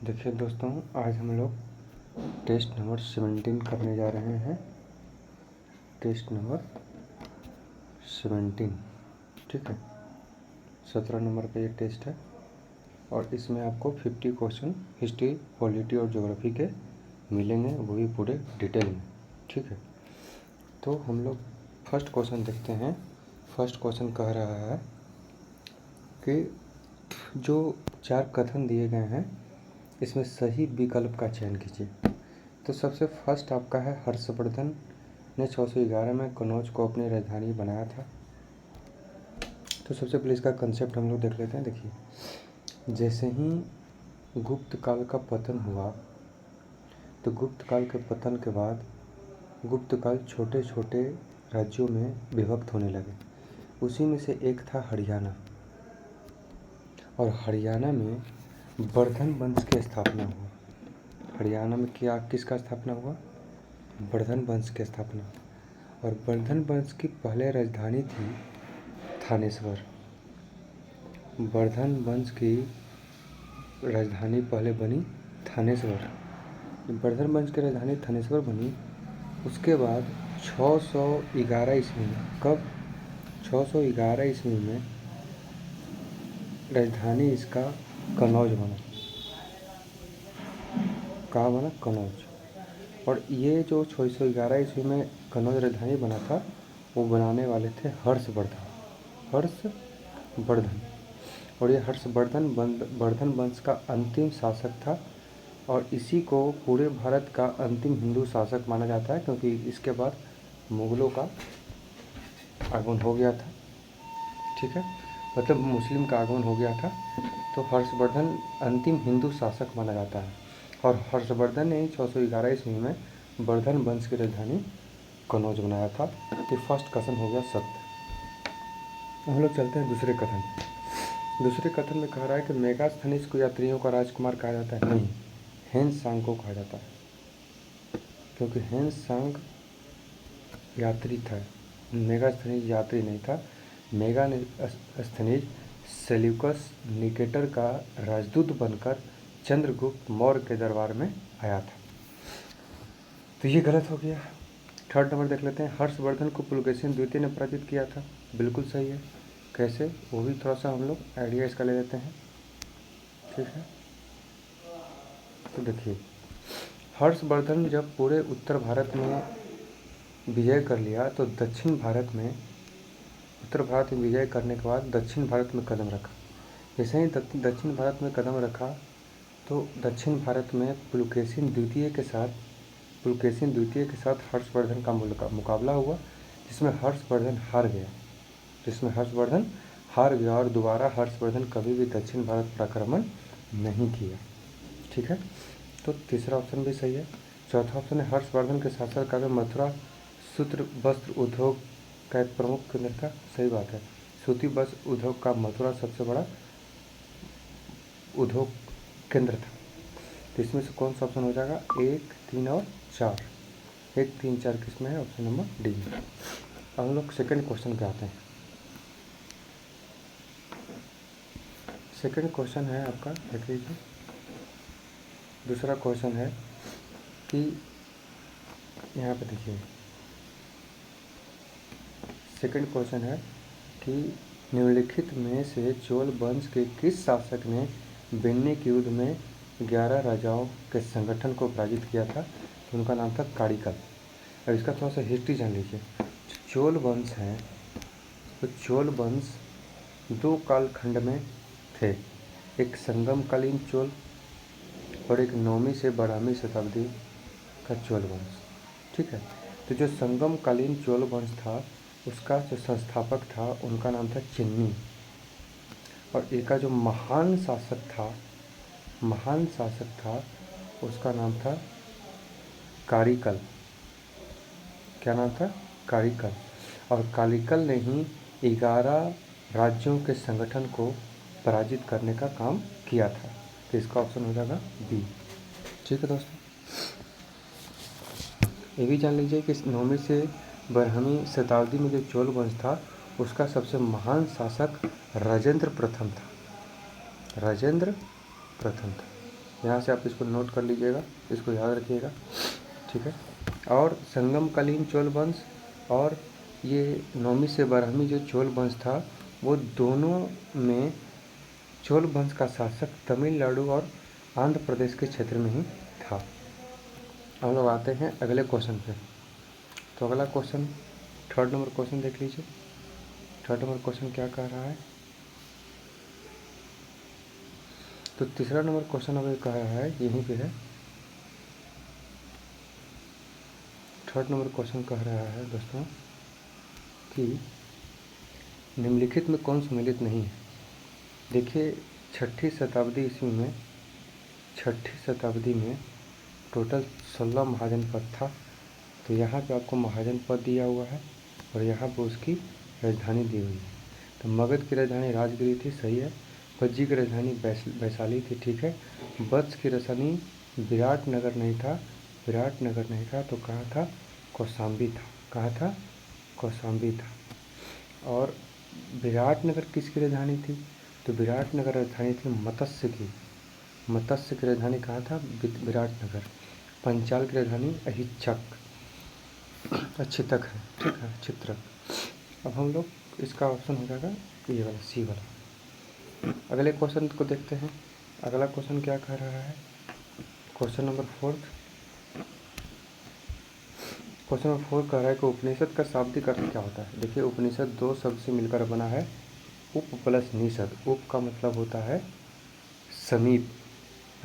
देखिए दोस्तों, आज हम लोग टेस्ट नंबर 17 करने जा रहे हैं। टेस्ट नंबर 17, ठीक है। 17 नंबर का ये टेस्ट है और इसमें आपको 50 क्वेश्चन हिस्ट्री, पॉलिटी और ज्योग्राफी के मिलेंगे, वो भी पूरे डिटेल में, ठीक है। तो हम लोग फर्स्ट क्वेश्चन देखते हैं। फर्स्ट क्वेश्चन कह रहा है कि जो 4 कथन दिए गए हैं इसमें सही विकल्प का चयन कीजिए। तो सबसे फर्स्ट आपका है, हर्षवर्धन ने 611 में कनौज को अपनी राजधानी बनाया था। तो सबसे पहले इसका कंसेप्ट हम लोग देख लेते हैं। देखिए, जैसे ही गुप्त काल का पतन हुआ तो गुप्त काल के पतन के बाद गुप्त काल छोटे छोटे राज्यों में विभक्त होने लगे। उसी में से एक था हरियाणा, और हरियाणा में वर्धन वंश की स्थापना हुआ। हरियाणा में किसका स्थापना हुआ? वर्धन वंश की स्थापना। और वर्धन वंश की पहले राजधानी थी थानेश्वर। वर्धन वंश की राजधानी पहले बनी थानेश्वर। वर्धन वंश की राजधानी थानेश्वर बनी। उसके बाद 611 ईस्वी में, कब? 611 ईस्वी में राजधानी इसका कनौज बना। कहाँ बना? कनौज। और ये जो 611 ईस्वी में कनौज राजधानी बना था, वो बनाने वाले थे हर्षवर्धन। हर्षवर्धन। और ये हर्षवर्धन वर्धन वंश का अंतिम शासक था, और इसी को पूरे भारत का अंतिम हिंदू शासक माना जाता है, क्योंकि इसके बाद मुगलों का आगमन हो गया था, ठीक है। मतलब मुस्लिम का आगमन हो गया था, तो हर्षवर्धन अंतिम हिंदू शासक माना जाता है। और हर्षवर्धन ने 611 ईस्वी में वर्धन वंश की राजधानी कनौज बनाया था। तो फर्स्ट कथन हो गया सत्य। हम लोग चलते हैं दूसरे कथन। दूसरे कथन में कह रहा है कि मेगास्थनीज को यात्रियों का राजकुमार कहा जाता है। नहीं, हेन सांग को कहा जाता है, क्योंकि हेन सांग यात्री था, मेगास्थनीज यात्री नहीं था। मेगास्थनीज सेल्यूकस निकेटर का राजदूत बनकर चंद्रगुप्त मौर्य के दरबार में आया था। तो ये गलत हो गया। थर्ड नंबर देख लेते हैं। हर्षवर्धन को पुलकेशिन द्वितीय ने पराजित किया था। बिल्कुल सही है। कैसे, वो भी थोड़ा सा हम लोग आइडिया इसका ले लेते हैं, ठीक है। तो देखिए, हर्षवर्धन जब पूरे उत्तर भारत में विजय कर लिया तो दक्षिण भारत में, उत्तर भारत में विजय करने के बाद दक्षिण भारत में कदम रखा। जैसे ही दक्षिण भारत में कदम रखा तो दक्षिण भारत में पुलकेशिन द्वितीय के साथ हर्षवर्धन का मुकाबला हुआ, जिसमें हर्षवर्धन हार गया और दोबारा हर्षवर्धन कभी भी दक्षिण भारत पर आक्रमण नहीं किया, ठीक है। तो तीसरा ऑप्शन भी सही है। चौथा ऑप्शन है, हर्षवर्धन के शासनकाल में मथुरा सूत्र वस्त्र उद्योग का एक प्रमुख केंद्र था। सही बात है, सूती वस्त्र उद्योग का मथुरा सबसे बड़ा उद्योग केंद्र था। तो इसमें से कौन सा ऑप्शन हो जाएगा? 1, 3 और 4। 1, 3, 4 किसमें है? ऑप्शन नंबर डी में। अब हम लोग सेकंड क्वेश्चन पे आते हैं। सेकंड क्वेश्चन है आपका, देख लीजिए। दूसरा क्वेश्चन है कि यहाँ पे देखिए, सेकंड क्वेश्चन है कि निम्नलिखित में से चोल वंश के किस शासक ने बेन्नी के युद्ध में 11 राजाओं के संगठन को पराजित किया था? तो उनका नाम था कारिकल। अब इसका थोड़ा सा हिस्ट्री जान लीजिए। चोल वंश है, तो चोल वंश 2 कालखंड में थे। एक संगमकालीन चोल और एक 9वीं से 12वीं शताब्दी का चोल वंश, ठीक है। तो जो संगमकालीन चोल वंश था, उसका जो संस्थापक था उनका नाम था चिन्नी, और इनका जो महान शासक था उसका नाम था कारिकल। क्या नाम था? कारिकल। और कारिकल ने ही 11 राज्यों के संगठन को पराजित करने का काम किया था। तो इसका ऑप्शन हो जाएगा बी, ठीक है दोस्तों। ये भी जान लीजिए कि 9वीं से 12वीं शताब्दी में जो चोल वंश था उसका सबसे महान शासक राजेंद्र प्रथम था। यहाँ से आप इसको नोट कर लीजिएगा, इसको याद रखिएगा, ठीक है। और संगमकालीन चोल वंश और ये 9वीं से 12वीं जो चोल वंश था, वो दोनों में चोल वंश का शासक तमिलनाडु और आंध्र प्रदेश के क्षेत्र में ही था। हम लोग आते हैं अगले क्वेश्चन पे। तो अगला क्वेश्चन 3rd नंबर क्वेश्चन देख लीजिए। 3rd नंबर क्वेश्चन क्या कह रहा है? तो 3रा नंबर क्वेश्चन अब कह रहा है, यहीं पे है। 3rd नंबर क्वेश्चन कह रहा है दोस्तों कि निम्नलिखित में कौन सम्मिलित नहीं है। देखिए 6ठी शताब्दी ईस्वी में, 6ठी शताब्दी में टोटल 16 महाजनपद था। तो यहाँ पे आपको महाजनपद दिया हुआ है और यहाँ पे उसकी राजधानी दी हुई है। तो मगध की राजधानी राजगिरी थी, सही है। भज्जी की राजधानी वैशाली थी, ठीक है। वत्स की राजधानी विराटनगर नहीं था, विराटनगर नहीं था, तो कहाँ था? कौशाम्बी था। कहाँ था? कौशाम्बी था। और विराटनगर किसकी राजधानी थी? तो विराटनगर राजधानी थी मत्स्य की। मत्स्य की राजधानी कहाँ था? विराटनगर। पंचाल की राजधानी अहिच्छक, अच्छितक है, ठीक है, चित्रक। अब हम लोग इसका ऑप्शन हो जाएगा ये वाला, सी वाला। अगले क्वेश्चन को देखते हैं। अगला क्वेश्चन क्या कह रहा है? क्वेश्चन नंबर 4 कह रहा है कि उपनिषद का शाब्दिक अर्थ क्या होता है। देखिए उपनिषद 2 शब्द से मिलकर बना है, उप प्लस निषद। उप का मतलब होता है समीप,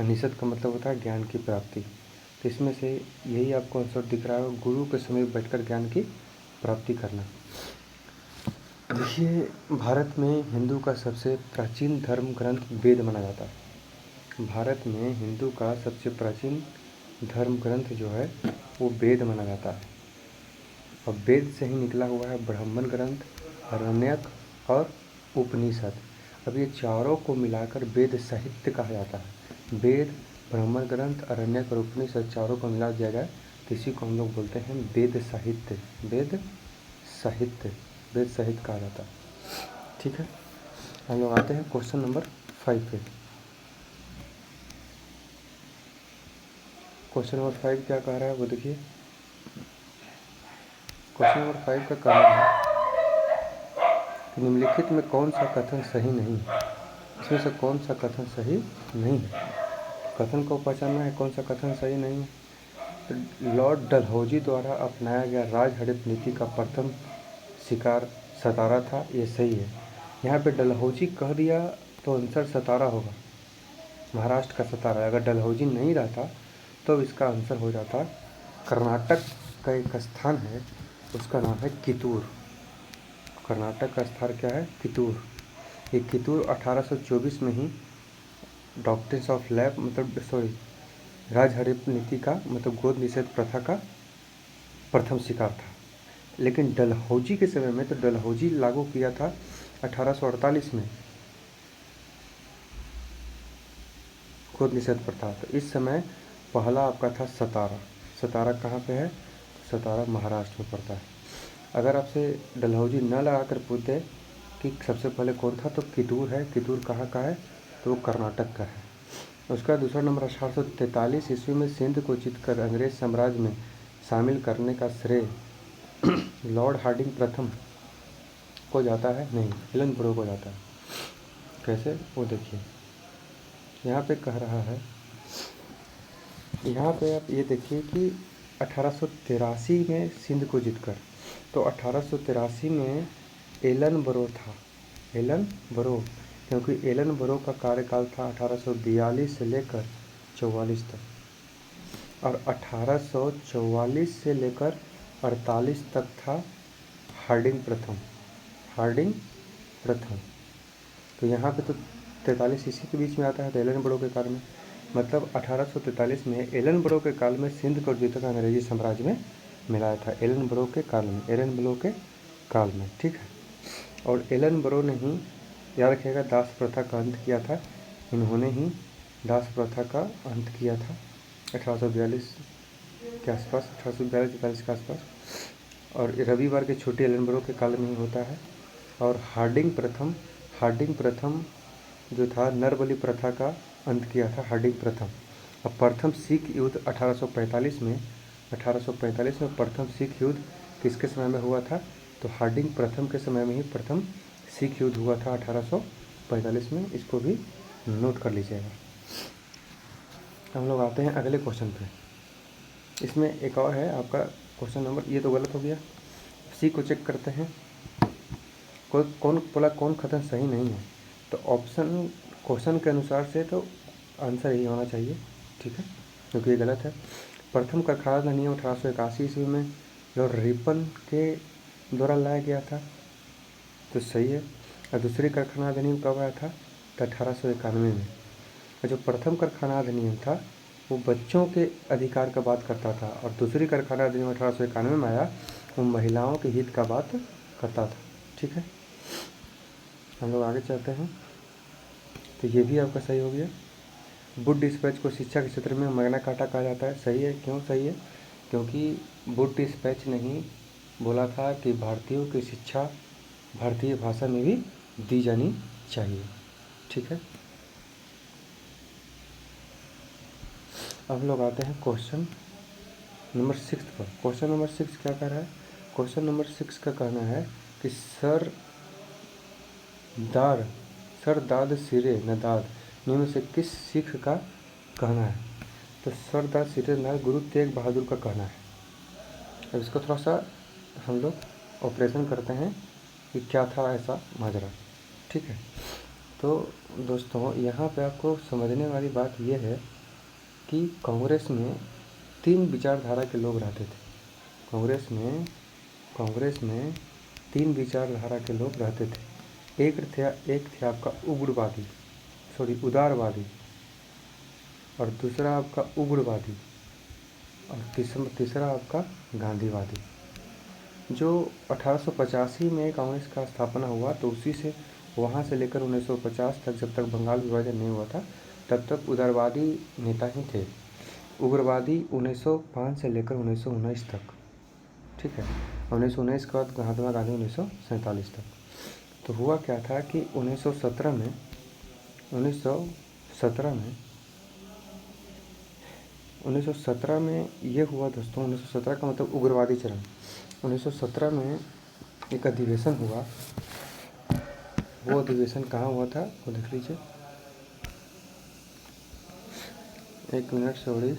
निषद का मतलब होता है ज्ञान की प्राप्ति। तो इसमें से यही आपको आंसर दिख रहा है, गुरु के समीप बैठकर ज्ञान की प्राप्ति करना। देखिए भारत में हिंदू का सबसे प्राचीन धर्म ग्रंथ वेद माना जाता है। भारत में हिंदू का सबसे प्राचीन धर्म ग्रंथ जो है वो वेद माना जाता है। और वेद से ही निकला हुआ है ब्राह्मण ग्रंथ, आरण्यक और उपनिषद। अब ये चारों को मिलाकर वेद साहित्य कहा जाता है। वेद, ब्राह्मण ग्रंथ, आरण्यक और उपनिषद चारों को मिला दिया जाए तो इसी को हम लोग बोलते हैं वेद साहित्य। वेद साहित्य, वेद साहित्य कहा जाता है, ठीक है। हम लोग आते हैं क्वेश्चन नंबर 5 पे। क्वेश्चन नंबर 5 क्या कह रहा है वो देखिए। क्वेश्चन नंबर 5 का कहना है कि निम्नलिखित में कौन सा कथन सही नहीं है। इसमें से कौन सा कथन सही नहीं है? कथन को पहचानना है, कौन सा कथन सही नहीं है। तो लॉर्ड डलहौजी द्वारा अपनाया गया राज हड़प नीति का प्रथम शिकार सतारा था, ये सही है। यहाँ पे डलहौजी कह दिया तो आंसर सतारा होगा, महाराष्ट्र का सतारा। अगर डलहौजी नहीं रहता तो इसका आंसर हो जाता कर्नाटक का एक स्थान है, उसका नाम है कितूर। कर्नाटक का स्थान क्या है? कितूर। ये कितूर 1824 में ही डॉक्ट्रिन्स ऑफ लैब राज हड़प नीति का मतलब गोद निषेध प्रथा का प्रथम शिकार था। लेकिन डलहौजी के समय में तो डलहौजी लागू किया था 1848 में गोद निषेध प्रथा। तो इस समय पहला आपका था सतारा। सतारा कहाँ पे है? सतारा महाराष्ट्र में पड़ता है। अगर आपसे डलहौजी न लगा कर पूछते कि सबसे पहले कौन था तो कितूर है। कितूर कहाँ का है? तो वो कर्नाटक का है। उसका दूसरा नंबर 1843 ईस्वी में सिंध को जीतकर अंग्रेज साम्राज्य में शामिल करने का श्रेय लॉर्ड हार्डिंग प्रथम को जाता है, नहीं, एलन को जाता है। कैसे? वो देखिए यहाँ पे कह रहा है, यहाँ पे आप ये देखिए कि 1883 में सिंध को जीतकर, तो 1883 में एलन था। एलन क्योंकि एलन का कार्यकाल था 1842 से लेकर 44 तक, और 1844 से लेकर 48 तक था हार्डिंग प्रथम। तो यहाँ पे तो 43 इसी के बीच में आता है, तो एलन के काल में, मतलब 1843 में एलन के काल में सिंध को जीतकर अंग्रेजी साम्राज्य में मिलाया था। एलन के काल में, ठीक है। और एलन ने ही, याद रखिएगा, दास प्रथा का अंत किया था। इन्होंने ही दास प्रथा का अंत किया था 1842 के आसपास, 1842-43 के आसपास। और रविवार की छुट्टी एलन के काल में ही होता है। और हार्डिंग प्रथम जो था नरबली प्रथा का अंत किया था, हार्डिंग प्रथम। अब प्रथम सिख युद्ध 1845 में प्रथम सिख युद्ध किसके समय में हुआ था? तो हार्डिंग प्रथम के समय में ही प्रथम सिख युद्ध हुआ था 1845 में। इसको भी नोट कर लीजिएगा। हम लोग आते हैं अगले क्वेश्चन पे। इसमें एक और है आपका क्वेश्चन नंबर, ये तो गलत हो गया, सी को चेक करते हैं। कौन कथन सही नहीं है? तो ऑप्शन क्वेश्चन के अनुसार से तो आंसर यही होना चाहिए, ठीक है, क्योंकि ये गलत है। प्रथम कारखाना अधिनियम 1881 ईस्वी में लॉर्ड रिपन के द्वारा लाया गया था, तो सही है। और दूसरी कारखाना अधिनियम कब आया था? तो 1891 में। और जो प्रथम कारखाना अधिनियम था वो बच्चों के अधिकार का बात करता था, और दूसरी कारखाना अधिनियम 1891 में आया, वो महिलाओं के हित का बात करता था, ठीक है। हम लोग आगे चलते हैं। तो ये भी आपका सही हो गया। वुड डिस्पैच को शिक्षा के क्षेत्र में मैग्ना कार्टा कहा जाता है, सही है। क्यों सही है? क्योंकि वुड डिस्पैच ने ही बोला था कि भारतीयों की शिक्षा भारतीय भाषा में भी दी जानी चाहिए, ठीक है। अब लोग आते हैं क्वेश्चन नंबर 6 पर। क्वेश्चन नंबर 6 क्या कह रहा है? क्वेश्चन नंबर 6 का कहना है कि सर दाद सिरे नदाद निम्न से किस सिख का कहना है? तो सर दाद सिरे नदाद गुरु तेग बहादुर का कहना है। अब इसको थोड़ा सा हम लोग ऑपरेशन करते हैं कि क्या था ऐसा माजरा, ठीक है। तो दोस्तों यहाँ पे आपको समझने वाली बात यह है कि कांग्रेस में 3 विचारधारा के लोग रहते थे। कांग्रेस में 3 विचारधारा के लोग रहते थे। एक थे आपका उदारवादी, और दूसरा आपका उग्रवादी, और तीसरा आपका गांधीवादी। जो 1885 में कांग्रेस का स्थापना हुआ, तो उसी से वहाँ से लेकर 1950 तक, जब तक बंगाल विभाजन नहीं हुआ था, तब तक उदारवादी नेता ही थे। उग्रवादी 1905 से लेकर 1919 तक, ठीक है। 1919 के बाद महात्मा गांधी 1947 तक। तो हुआ क्या था कि 1917 में ये हुआ दोस्तों। 1917 का मतलब उग्रवादी चरण। 1917 में एक अधिवेशन हुआ। वो अधिवेशन कहाँ हुआ था वो देख लीजिए। एक मिनट सॉरी,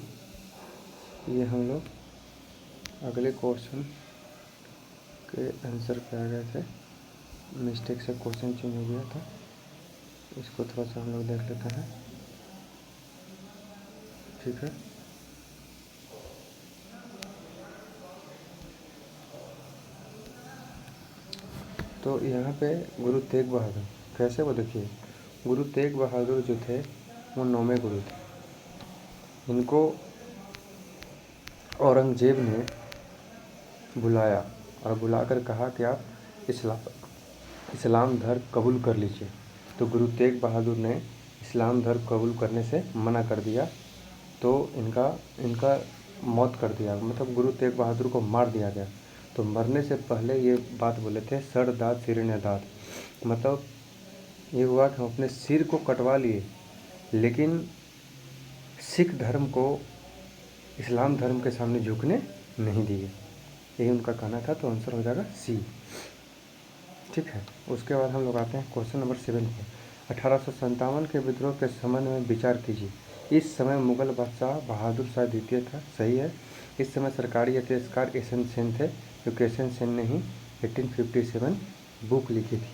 ये हम लोग अगले क्वेश्चन के आंसर पे आ गए थे, मिस्टेक से क्वेश्चन चेंज हो गया था। इसको थोड़ा सा हम लोग देख लेते हैं, ठीक है। तो यहाँ पे गुरु तेग बहादुर कैसे, वो देखिए। गुरु तेग बहादुर जो थे वो 9वें गुरु थे। इनको औरंगजेब ने बुलाया और बुलाकर कहा कि आप इस्लाम धर्म कबूल कर लीजिए। तो गुरु तेग बहादुर ने इस्लाम धर्म कबूल करने से मना कर दिया, तो इनका मौत कर दिया, मतलब गुरु तेग बहादुर को मार दिया गया। तो मरने से पहले ये बात बोले थे, सर दाद सिर दाद, मतलब ये हुआ कि हम अपने सिर को कटवा लिए, लेकिन सिख धर्म को इस्लाम धर्म के सामने झुकने नहीं दिए। यही उनका कहना था। तो आंसर हो जाएगा सी, ठीक है। उसके बाद हम लोग आते हैं क्वेश्चन नंबर 7 पर। 1857 के विद्रोह के संबंध में विचार कीजिए। इस समय मुगल बादशाह बहादुर शाह द्वितीय था, सही है। इस समय सरकारी इतिहासकार एस.एन. सेन थे, क्योंकि एस.एन. सेन ने ही 1857 बुक लिखी थी।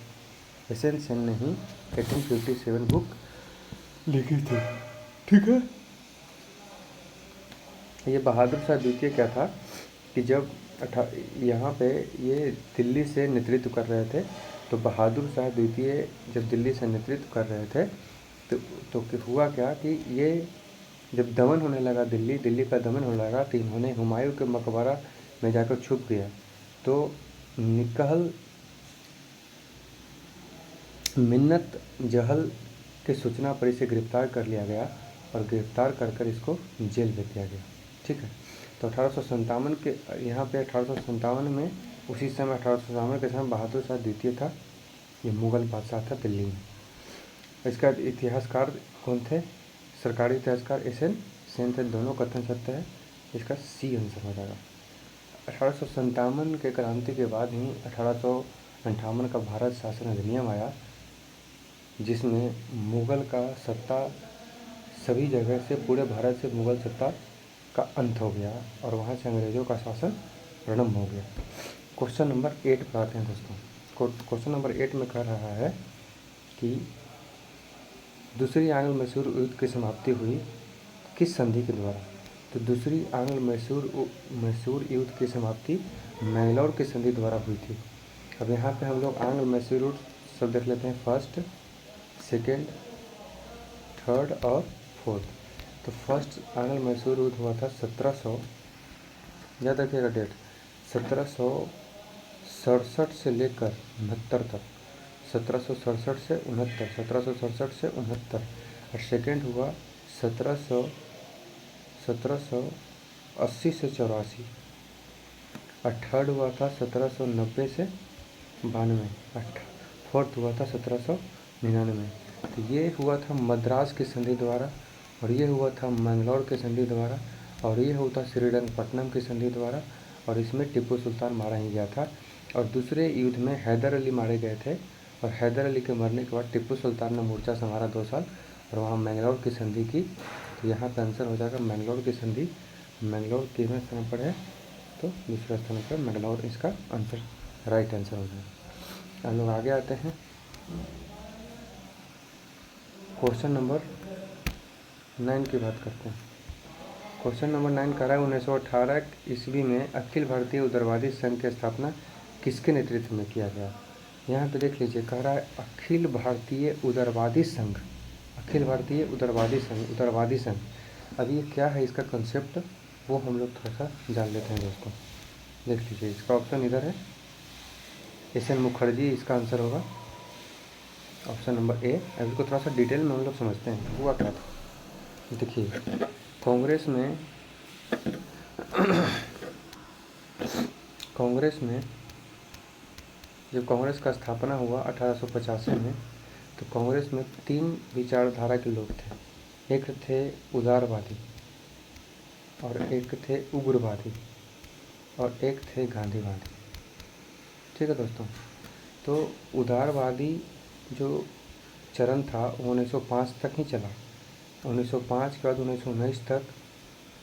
एस.एन. सेन ने ही 1857 बुक लिखी थी, ठीक है। ये बहादुर शाह द्वितीय क्या था कि जब यहाँ पे ये दिल्ली से नेतृत्व कर रहे थे, तो बहादुर शाह द्वितीय जब दिल्ली से नेतृत्व कर रहे थे, तो हुआ क्या कि ये जब दमन होने लगा, दिल्ली का दमन होने लगा, तो इन्होंने हुमायूं के मकबरा में जाकर छुप गया। तो निकहल मिन्नत जहल के सूचना पर इसे गिरफ्तार कर लिया गया, और गिरफ्तार कर इसको जेल भेज दिया गया, ठीक है। तो 1857 के यहाँ पे 1857 में, उसी समय 1857 के समय बहादुर शाह द्वितीय था, ये मुग़ल बादशाह था दिल्ली में। इसका इतिहासकार कौन थे? सरकारी इतिहासकार एस.एन. सेंथ है, दोनों कथन सत्य है। इसका सी आंसर हो जाएगा। 1857 के क्रांति के बाद ही 1858 का भारत शासन अधिनियम आया, जिसमें मुग़ल का सत्ता सभी जगह से, पूरे भारत से मुग़ल सत्ता का अंत हो गया और वहाँ से अंग्रेज़ों का शासन प्रारंभ हो गया। क्वेश्चन नंबर 8 पर आते हैं दोस्तों। क्वेश्चन नंबर 8 में कह रहा है कि दूसरी आंग्ल मैसूर युद्ध की समाप्ति हुई किस संधि के द्वारा। तो दूसरी आंग्ल मैसूर युद्ध की समाप्ति मैंगलोर की संधि द्वारा हुई थी। अब यहाँ पे हम लोग आंग्ल मैसूर युद्ध सब देख लेते हैं, फर्स्ट, सेकेंड, थर्ड और फोर्थ। तो फर्स्ट आंग्ल मैसूर युद्ध हुआ था 1700, याद रखिएगा डेट, 1767 से लेकर 69 तक, 1767 से 69, 1767 से 69। और सेकेंड हुआ 1780 से 84। और थर्ड हुआ था 1790 से 92। फोर्थ हुआ था 1799। तो ये हुआ था मद्रास की संधि द्वारा, और ये हुआ था मैंगलोर के संधि द्वारा, और ये हुआ था श्रीरंगपट्टनम की संधि द्वारा, और इसमें टीपू सुल्तान मारा ही गया था। और दूसरे युद्ध में हैदर अली मारे गए थे, और हैदर अली के मरने के बाद टीपू सुल्तान ने मोर्चा संभाला 2 साल और वहाँ मैंगलोर की संधि की। तो यहाँ पर आंसर हो जाएगा मैंगलोर की संधि। मैंगलोर कितने स्थान पर है, तो दूसरे स्थान पर मैंगलोर इसका आंसर, राइट आंसर हो जाएगा। हम लोग आगे आते हैं। क्वेश्चन नंबर 9 की बात करते हैं। क्वेश्चन नंबर 9 कह रहा है 1918 ईस्वी में अखिल भारतीय उदारवादी संघ की स्थापना किसके नेतृत्व में किया गया। यहाँ पे देख लीजिए, कह रहा है अखिल भारतीय उदारवादी संघ, अखिल भारतीय उदारवादी संघ, उदारवादी संघ। अब ये क्या है, इसका कंसेप्ट वो हम लोग थोड़ा सा जान लेते हैं दोस्तों। देख लीजिए, इसका ऑप्शन इधर है, एस.एन. मुखर्जी इसका आंसर होगा, ऑप्शन नंबर ए। अब इसको थोड़ा सा डिटेल में हम लोग समझते हैं हुआ क्या था। देखिए, कांग्रेस में जब कांग्रेस का स्थापना हुआ 1885 में, तो कांग्रेस में 3 विचारधारा के लोग थे। एक थे उदारवादी, और एक थे उग्रवादी, और एक थे गांधीवादी। ठीक है दोस्तों। तो उदारवादी जो चरण था वो 1905 तक ही चला, 1905 के बाद 1919 तक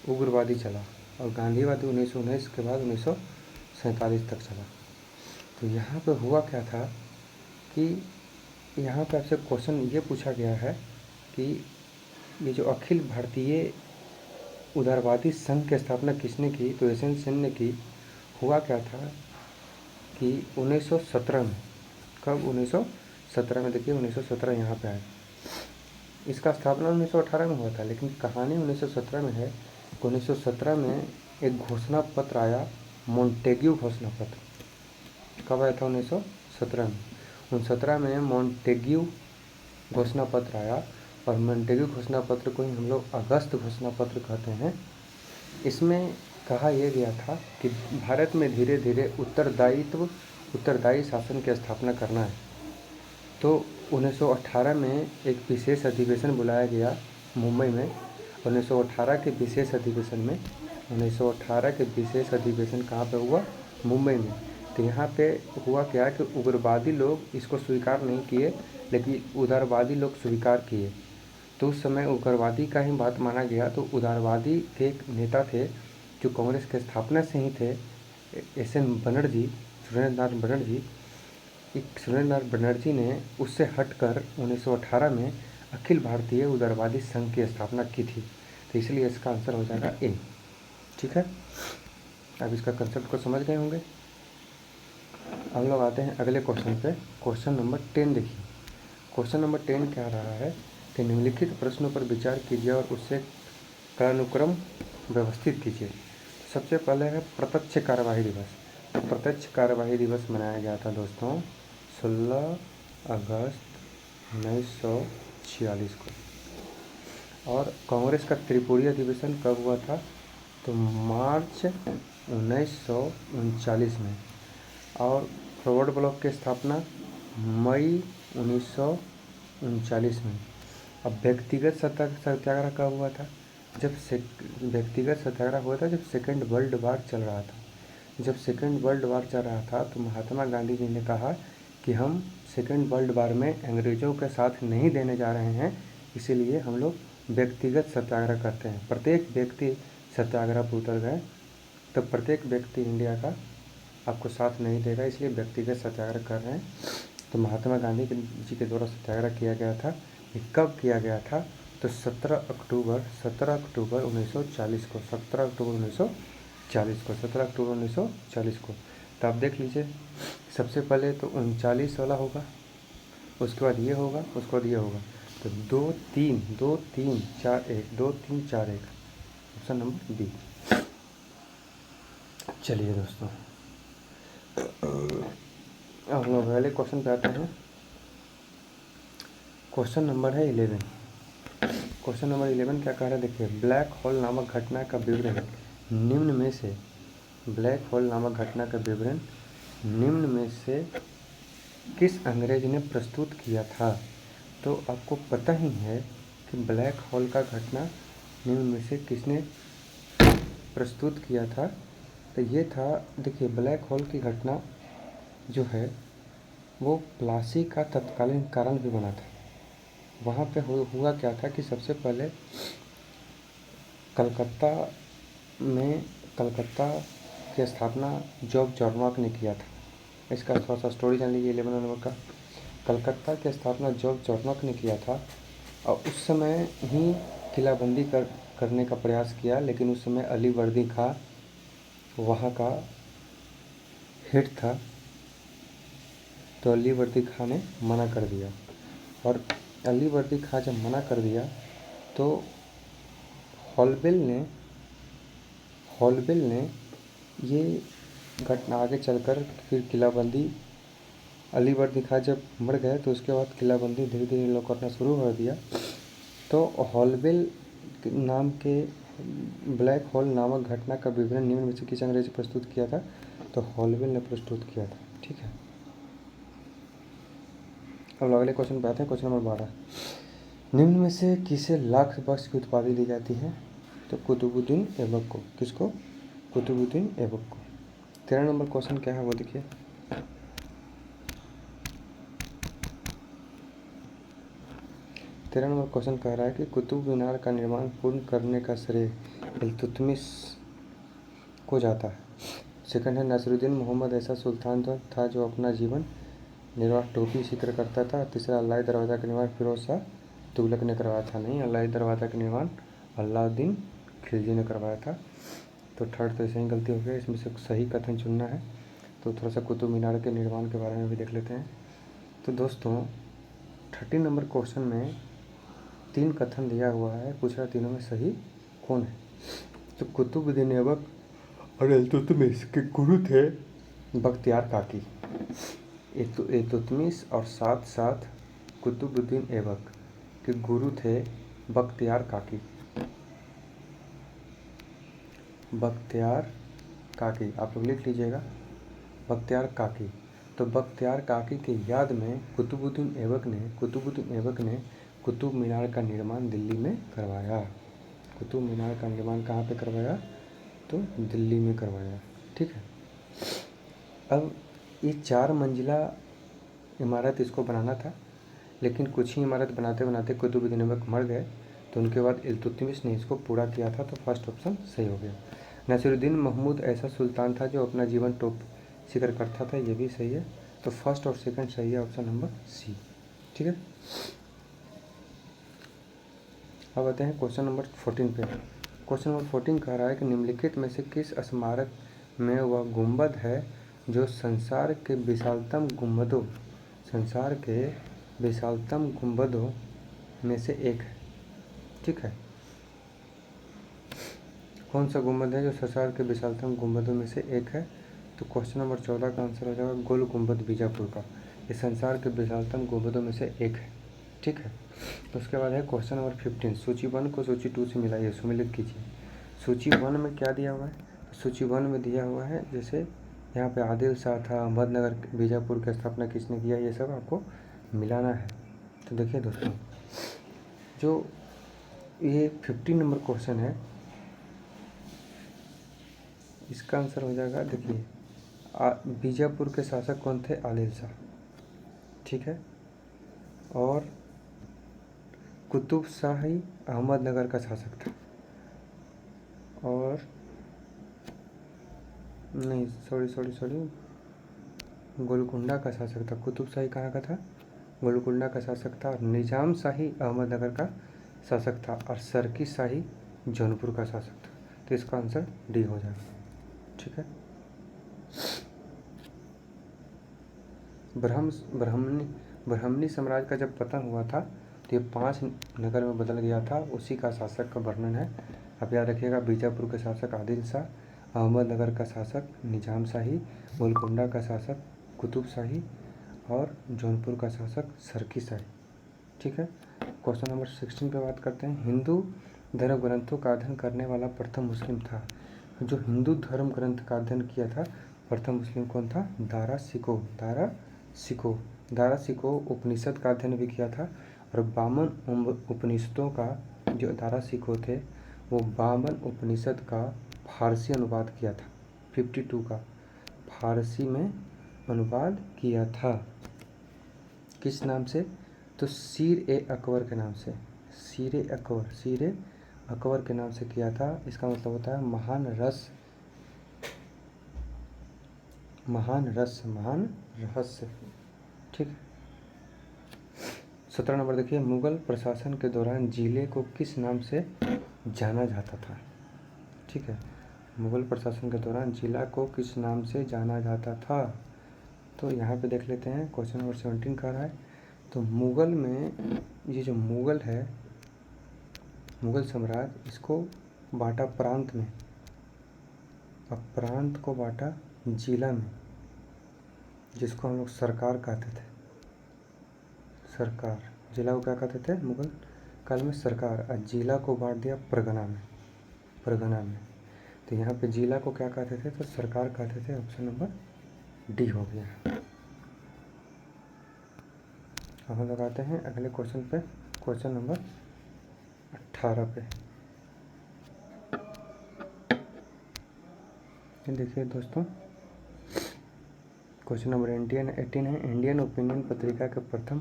उग्रवादी चला, और गांधीवादी 1919 के बाद 1947 तक चला। तो यहाँ पे हुआ क्या था कि यहाँ पे आपसे क्वेश्चन ये पूछा गया है कि ये जो अखिल भारतीय उदारवादी संघ की स्थापना किसने की, तो एस.एन. सेन ने की। हुआ क्या था कि 1917 में, कब, 1917 में, देखिए 1917 यहाँ पे है। इसका स्थापना 1918 में हुआ था, लेकिन कहानी 1917 में है। 1917 में एक घोषणा पत्र आया, मॉन्टेग्यू घोषणा पत्र। कब आया था, 1917 में। 1917 में मॉन्टेग्यू घोषणा पत्र आया, और मॉन्टेग्यू घोषणा पत्र को ही हम लोग अगस्त घोषणा पत्र कहते हैं। इसमें कहा यह गया था कि भारत में धीरे धीरे उत्तरदायी शासन की स्थापना करना है। तो 1918 में एक विशेष अधिवेशन बुलाया गया मुंबई में। 1918 के विशेष अधिवेशन में, 1918 के विशेष अधिवेशन कहाँ पे हुआ, मुंबई में। तो यहाँ पे हुआ क्या कि उग्रवादी लोग इसको स्वीकार नहीं किए, लेकिन उदारवादी लोग स्वीकार किए। तो उस समय उग्रवादी का ही बात माना गया। तो उदारवादी के एक नेता थे जो कांग्रेस के स्थापना से ही थे, एस.एन. बनर्जी, सुरेंद्रनाथ बनर्जी। सुरेंद्रनाथ बनर्जी ने उससे हटकर 1918 में अखिल भारतीय उदारवादी संघ की स्थापना की थी। तो इसलिए इसका आंसर हो जाएगा ए। ठीक है, अब इसका कंसेप्ट को समझ गए होंगे। अब लोग आते हैं अगले क्वेश्चन पे। क्वेश्चन नंबर 10 देखिए। क्वेश्चन नंबर 10 क्या रहा है कि निम्नलिखित प्रश्नों पर विचार कीजिए और उससे कालानुक्रम व्यवस्थित कीजिए। सबसे पहले है प्रत्यक्ष कार्यवाही दिवस। तो प्रत्यक्ष कार्यवाही दिवस मनाया गया था दोस्तों 16 अगस्त 1946 को। और कांग्रेस का त्रिपुरी अधिवेशन कब हुआ था, तो मार्च 1939 में। और फॉरवर्ड ब्लॉक की स्थापना मई 1939 में। अब व्यक्तिगत सत्ता सत्याग्रह कब हुआ था, जब व्यक्तिगत सत्याग्रह हुआ था जब सेकेंड वर्ल्ड वार चल रहा था। जब सेकेंड वर्ल्ड वार चल रहा था तो महात्मा गांधी जी ने कहा कि हम सेकेंड वर्ल्ड वार में अंग्रेज़ों के साथ नहीं देने जा रहे हैं, इसीलिए हम लोग व्यक्तिगत सत्याग्रह करते हैं। प्रत्येक व्यक्ति सत्याग्रह पर उतर गए, तो प्रत्येक व्यक्ति इंडिया का आपको साथ नहीं देगा, इसलिए व्यक्तिगत सत्याग्रह कर रहे हैं। तो महात्मा गांधी जी के द्वारा सत्याग्रह किया गया था। ये कब किया गया था? तो 17 अक्टूबर 1940 को 17 अक्टूबर 1940 को। तो आप देख लीजिए, सबसे पहले तो 39 वाला होगा, उसके बाद ये होगा, उसके बाद ये होगा। तो 2 3 4 1 2 3 4 1 ऑप्शन नंबर बी। चलिए दोस्तों, अब हम लोग पहले क्वेश्चन पे आते हैं। क्वेश्चन नंबर है 11। क्वेश्चन नंबर 11 क्या कह रहा है? देखिए, ब्लैक होल नामक घटना का विवरण निम्न में से ब्लैक होल नामक घटना का विवरण निम्न में से किस अंग्रेज ने प्रस्तुत किया था? तो आपको पता ही है कि ब्लैक होल का घटना निम्न में से किसने प्रस्तुत किया था। तो ये था, देखिए, ब्लैक होल की घटना जो है वो प्लासी का तत्कालीन कारण भी बना था। वहाँ पे हुआ क्या था कि सबसे पहले कलकत्ता की स्थापना जॉर्ज चार्नॉक ने किया था। इसका थोड़ा सा स्टोरी जान लीजिए 11 नंबर का। कलकत्ता की स्थापना जॉर्ज चार्नॉक ने किया था और उस समय ही किलाबंदी करने का प्रयास किया, लेकिन उस समय अली वर्दी खां वहाँ का हेड था, तो अली वर्दी खां ने मना कर दिया। और अली वर्दी खां जब मना कर दिया तो हॉलबिल ने ये घटना आगे चलकर फिर किलाबंदी, अली वर्दी खां जब मर गए तो उसके बाद किलाबंदी धीरे धीरे लोग करना शुरू कर दिया। तो हॉलबिल नाम के ब्लैक होल नामक घटना का विवरण निम्न में से किस अंग्रेज ने प्रस्तुत किया था? तो हॉलबिल ने प्रस्तुत किया था। ठीक है, अब अगले क्वेश्चन पे आते हैं। क्वेश्चन नंबर 12, निम्न में से किसे लाख बख्श की उपाधि दी जाती है? तो कुतुबुद्दीन ऐबक को। किसको? कुतुबुद्दीन ऐबक को। 13 नंबर क्वेश्चन क्या है वो देखिए, 13 नंबर क्वेश्चन कह रहा है कि कुतुब मीनार का निर्माण पूर्ण करने का श्रेय इल्तुतमिश को जाता है। सेकंड है, नसरुद्दीन मोहम्मद ऐसा सुल्तान था जो अपना जीवन निर्वाह टोपी सीकर करता था। तीसरा, अल्लाह दरवाज़ा का निर्माण फिरोज शाह तुगलक ने करवाया था। नहीं, अल्लाह दरवाज़ा का निर्माण अलाउद्दीन खिलजी ने करवाया था। तो थर्ड तो सही गलती हो गई, इसमें से सही कथन चुनना है। तो थोड़ा सा कुतुब मीनार के निर्माण के बारे में भी देख लेते हैं। तो दोस्तों 13 नंबर क्वेश्चन में 3 कथन दिया हुआ है, पूछ रहा तीनों में सही कौन है? तो कुतुबुद्दीन ऐबक और इल्तुतमिश के गुरु थे बख्तियार काकी। इल्तुतमिश और साथ साथ कुतुबुद्दीन ऐबक के गुरु थे बख्तियार काकी। बख्तियार काकी आप लोग लिख लीजिएगा, बख्तियार काकी। तो बख्तियार काकी के याद में कुतुबुद्दीन ऐबक ने कुतुब मीनार का निर्माण दिल्ली में करवाया। कुतुब मीनार का निर्माण कहाँ पे करवाया? तो दिल्ली में करवाया। ठीक है, अब ये 4 मंजिला इमारत इसको बनाना था, लेकिन कुछ ही इमारत बनाते बनाते कुतुबुद्दीन ऐबक मर गए, तो उनके बाद इल्तुतमिश ने इसको पूरा किया था। तो फर्स्ट ऑप्शन सही हो गया। नसीरुद्दीन महमूद ऐसा सुल्तान था जो अपना जीवन सीकर करता था, ये भी सही है। तो फर्स्ट और सेकंड सही है, ऑप्शन नंबर सी। ठीक है, अब आते हैं क्वेश्चन नंबर 14 पे। क्वेश्चन नंबर 14 कह रहा है कि निम्नलिखित में से किस स्मारक में वह गुंबद है जो संसार के विशालतम गुंबदों में से एक है? ठीक है, कौन सा गुंबद है जो संसार के विशालतम गुंबदों में से एक है? तो क्वेश्चन नंबर 14 का आंसर हो जाएगा गोल गुंबद बीजापुर का। ये संसार के विशालतम गुंबदों में से एक है। ठीक है, तो उसके बाद है क्वेश्चन नंबर 15, सूची 1 को सूची 2 से मिलाइए, सुमेलित कीजिए। सूची 1 में क्या दिया हुआ है? सूची 1 में दिया हुआ है जैसे यहाँ पे आदिल शाह था, अहमदनगर बीजापुर की स्थापना किसने किया, ये सब आपको मिलाना है। तो देखिए दोस्तों, जो ये 50 नंबर क्वेश्चन है, इसका आंसर हो जाएगा, देखिए बीजापुर के शासक कौन थे? आदिल शाह, ठीक है। और कुतुब शाही अहमदनगर का शासक था। और नहीं, सॉरी, गोलकुंडा का शासक था। कुतुब शाही कहाँ का था? गोलकुंडा का शासक था। और निजाम शाही अहमदनगर का शासक था। और सरकी शाही जौनपुर का शासक था। तो इसका आंसर डी हो जाएगा, ठीक है। ब्राह्मणी साम्राज्य का जब पतन हुआ था तो ये 5 नगर में बदल गया था, उसी का शासक का वर्णन है। आप याद रखिएगा, बीजापुर के शासक आदिल शाह, अहमदनगर का शासक निजाम शाही, गोलकुंडा का शासक कुतुब शाही और जौनपुर का शासक सरकी शाही, ठीक है। क्वेश्चन नंबर 16 पे बात करते हैं। हिंदू धर्म ग्रंथों का अध्ययन करने वाला प्रथम मुस्लिम था। जो हिंदू धर्म ग्रंथ का अध्ययन किया था प्रथम मुस्लिम कौन था? दारा शिकोह उपनिषद का अध्ययन भी किया था। और 52 उपनिषदों का जो दारा शिकोह थे वो 52 उपनिषद का फारसी अनुवाद किया था। 52 का फारसी में अनुवाद किया था। किस नाम से? तो शीर-ए-अकबर के नाम से। शीर-ए-अकबर के नाम से किया था। इसका मतलब होता है महान रहस्य, ठीक है। 17 नंबर देखिए, मुगल प्रशासन के दौरान जिले को किस नाम से जाना जाता था? ठीक है, मुगल प्रशासन के दौरान जिला को किस नाम से जाना जाता था? तो यहाँ पे देख लेते हैं, क्वेश्चन नंबर 17 कह रहा है। तो मुगल में ये जो मुगल है, मुगल साम्राज्य, इसको बांटा प्रांत में। अब प्रांत को बांटा जिला में, जिसको हम लोग सरकार कहते थे। सरकार, जिला को क्या कहते थे मुगल काल में? सरकार। और जिला को बांट दिया परगना में। तो यहाँ पे जिला को क्या कहते थे? तो सरकार कहते थे। ऑप्शन नंबर डी हो गया। अब हम लगाते हैं अगले क्वेश्चन पे, क्वेश्चन नंबर 18 पे। देखिए दोस्तों, क्वेश्चन नंबर 18 है। इंडियन ओपिनियन पत्रिका के प्रथम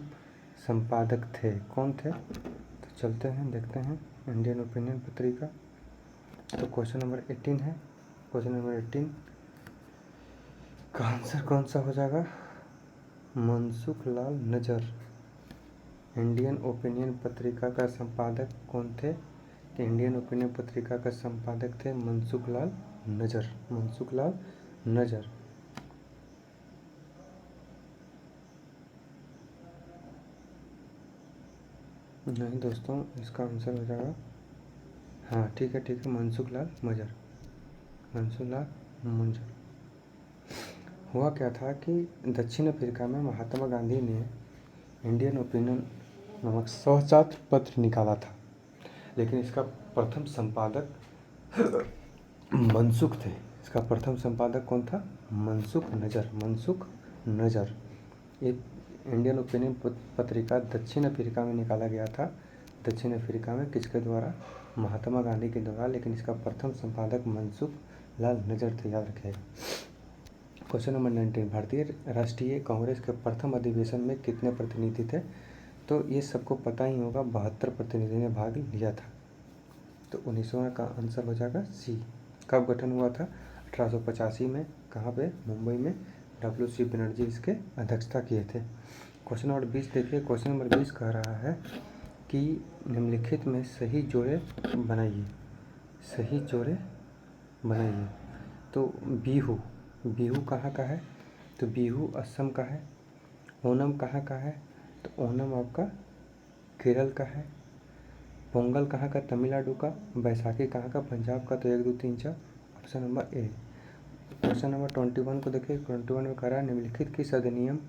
संपादक थे, कौन थे? तो चलते हैं देखते हैं इंडियन ओपिनियन पत्रिका। तो क्वेश्चन नंबर 18 है। क्वेश्चन नंबर 18 का आंसर कौन सा हो जाएगा? मनसुख लाल नजर। इंडियन ओपिनियन पत्रिका का संपादक कौन थे? कि इंडियन ओपिनियन पत्रिका का संपादक थे मनसुख लाल नजर। नहीं दोस्तों, इसका आंसर हो जाएगा, हाँ ठीक है, मनसुख लाल मंजर। हुआ क्या था कि दक्षिण अफ्रीका में महात्मा गांधी ने इंडियन ओपिनियन नामक समाचार पत्र निकाला था, लेकिन इसका प्रथम संपादक मनसुख थे। इसका प्रथम संपादक कौन था? मनसुख नज़र। ये इंडियन ओपिनियन पत्रिका दक्षिण अफ्रीका में निकाला गया था। दक्षिण अफ्रीका में किसके द्वारा? महात्मा गांधी के द्वारा। लेकिन इसका प्रथम संपादक मनसुख लाल नजर थे, याद रखिएगा। क्वेश्चन नंबर 19, भारतीय राष्ट्रीय कांग्रेस के प्रथम अधिवेशन में कितने प्रतिनिधि थे? तो ये सबको पता ही होगा, 72 प्रतिनिधि ने भाग लिया था। तो 19वां का आंसर हो जाएगा सी। कब गठन हुआ था? 1885 में। कहाँ पे? मुंबई में। WC बनर्जी इसके अध्यक्षता किए थे। क्वेश्चन नंबर 20 देखिए। क्वेश्चन नंबर 20 कह रहा है कि निम्नलिखित में सही जोड़े बनाइए। तो बिहू कहाँ का है? तो बिहू असम का है। ओनम कहाँ का है? तो ओनम आपका केरल का है। पोंगल कहाँ का? तमिलनाडु का। बैसाखी कहाँ का? पंजाब का। तो 1 2 3 4 option number A. Question number 21 को देखिए। 21 में कह रहा है निम्नलिखित किस अधिनियम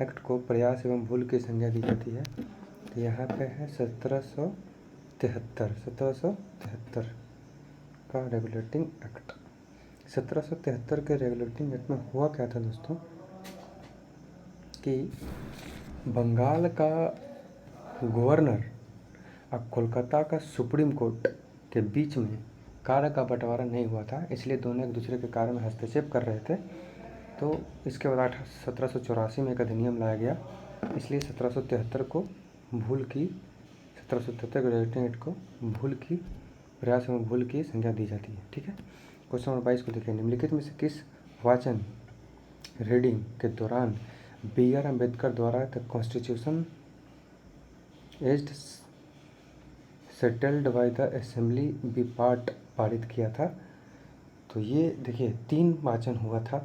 एक्ट को प्रयास एवं भूल की संज्ञा दी जाती है? तो यहाँ पे है 1773 का रेगुलेटिंग एक्ट। 1773 के रेगुलेटिंग एक्ट में हुआ क्या था दोस्तों कि बंगाल का गवर्नर अब कोलकाता का सुप्रीम कोर्ट के बीच में कार्य का बंटवारा नहीं हुआ था, इसलिए दोनों एक दूसरे के कार्य में हस्तक्षेप कर रहे थे। तो इसके बाद 1784 में एक अधिनियम लाया गया, इसलिए 1773 को भूल की 1773 के डायरेक्टिंग एक्ट को भूल की प्रयास एवं भूल की संज्ञा दी जाती है। ठीक है, क्वेश्चन नंबर 22 को देखिए, निम्नलिखित में से किस वाचन रीडिंग के दौरान B.R. अम्बेडकर द्वारा the constitution as settled by the assembly B part पारित किया था? तो ये देखिए 3 वाचन हुआ था।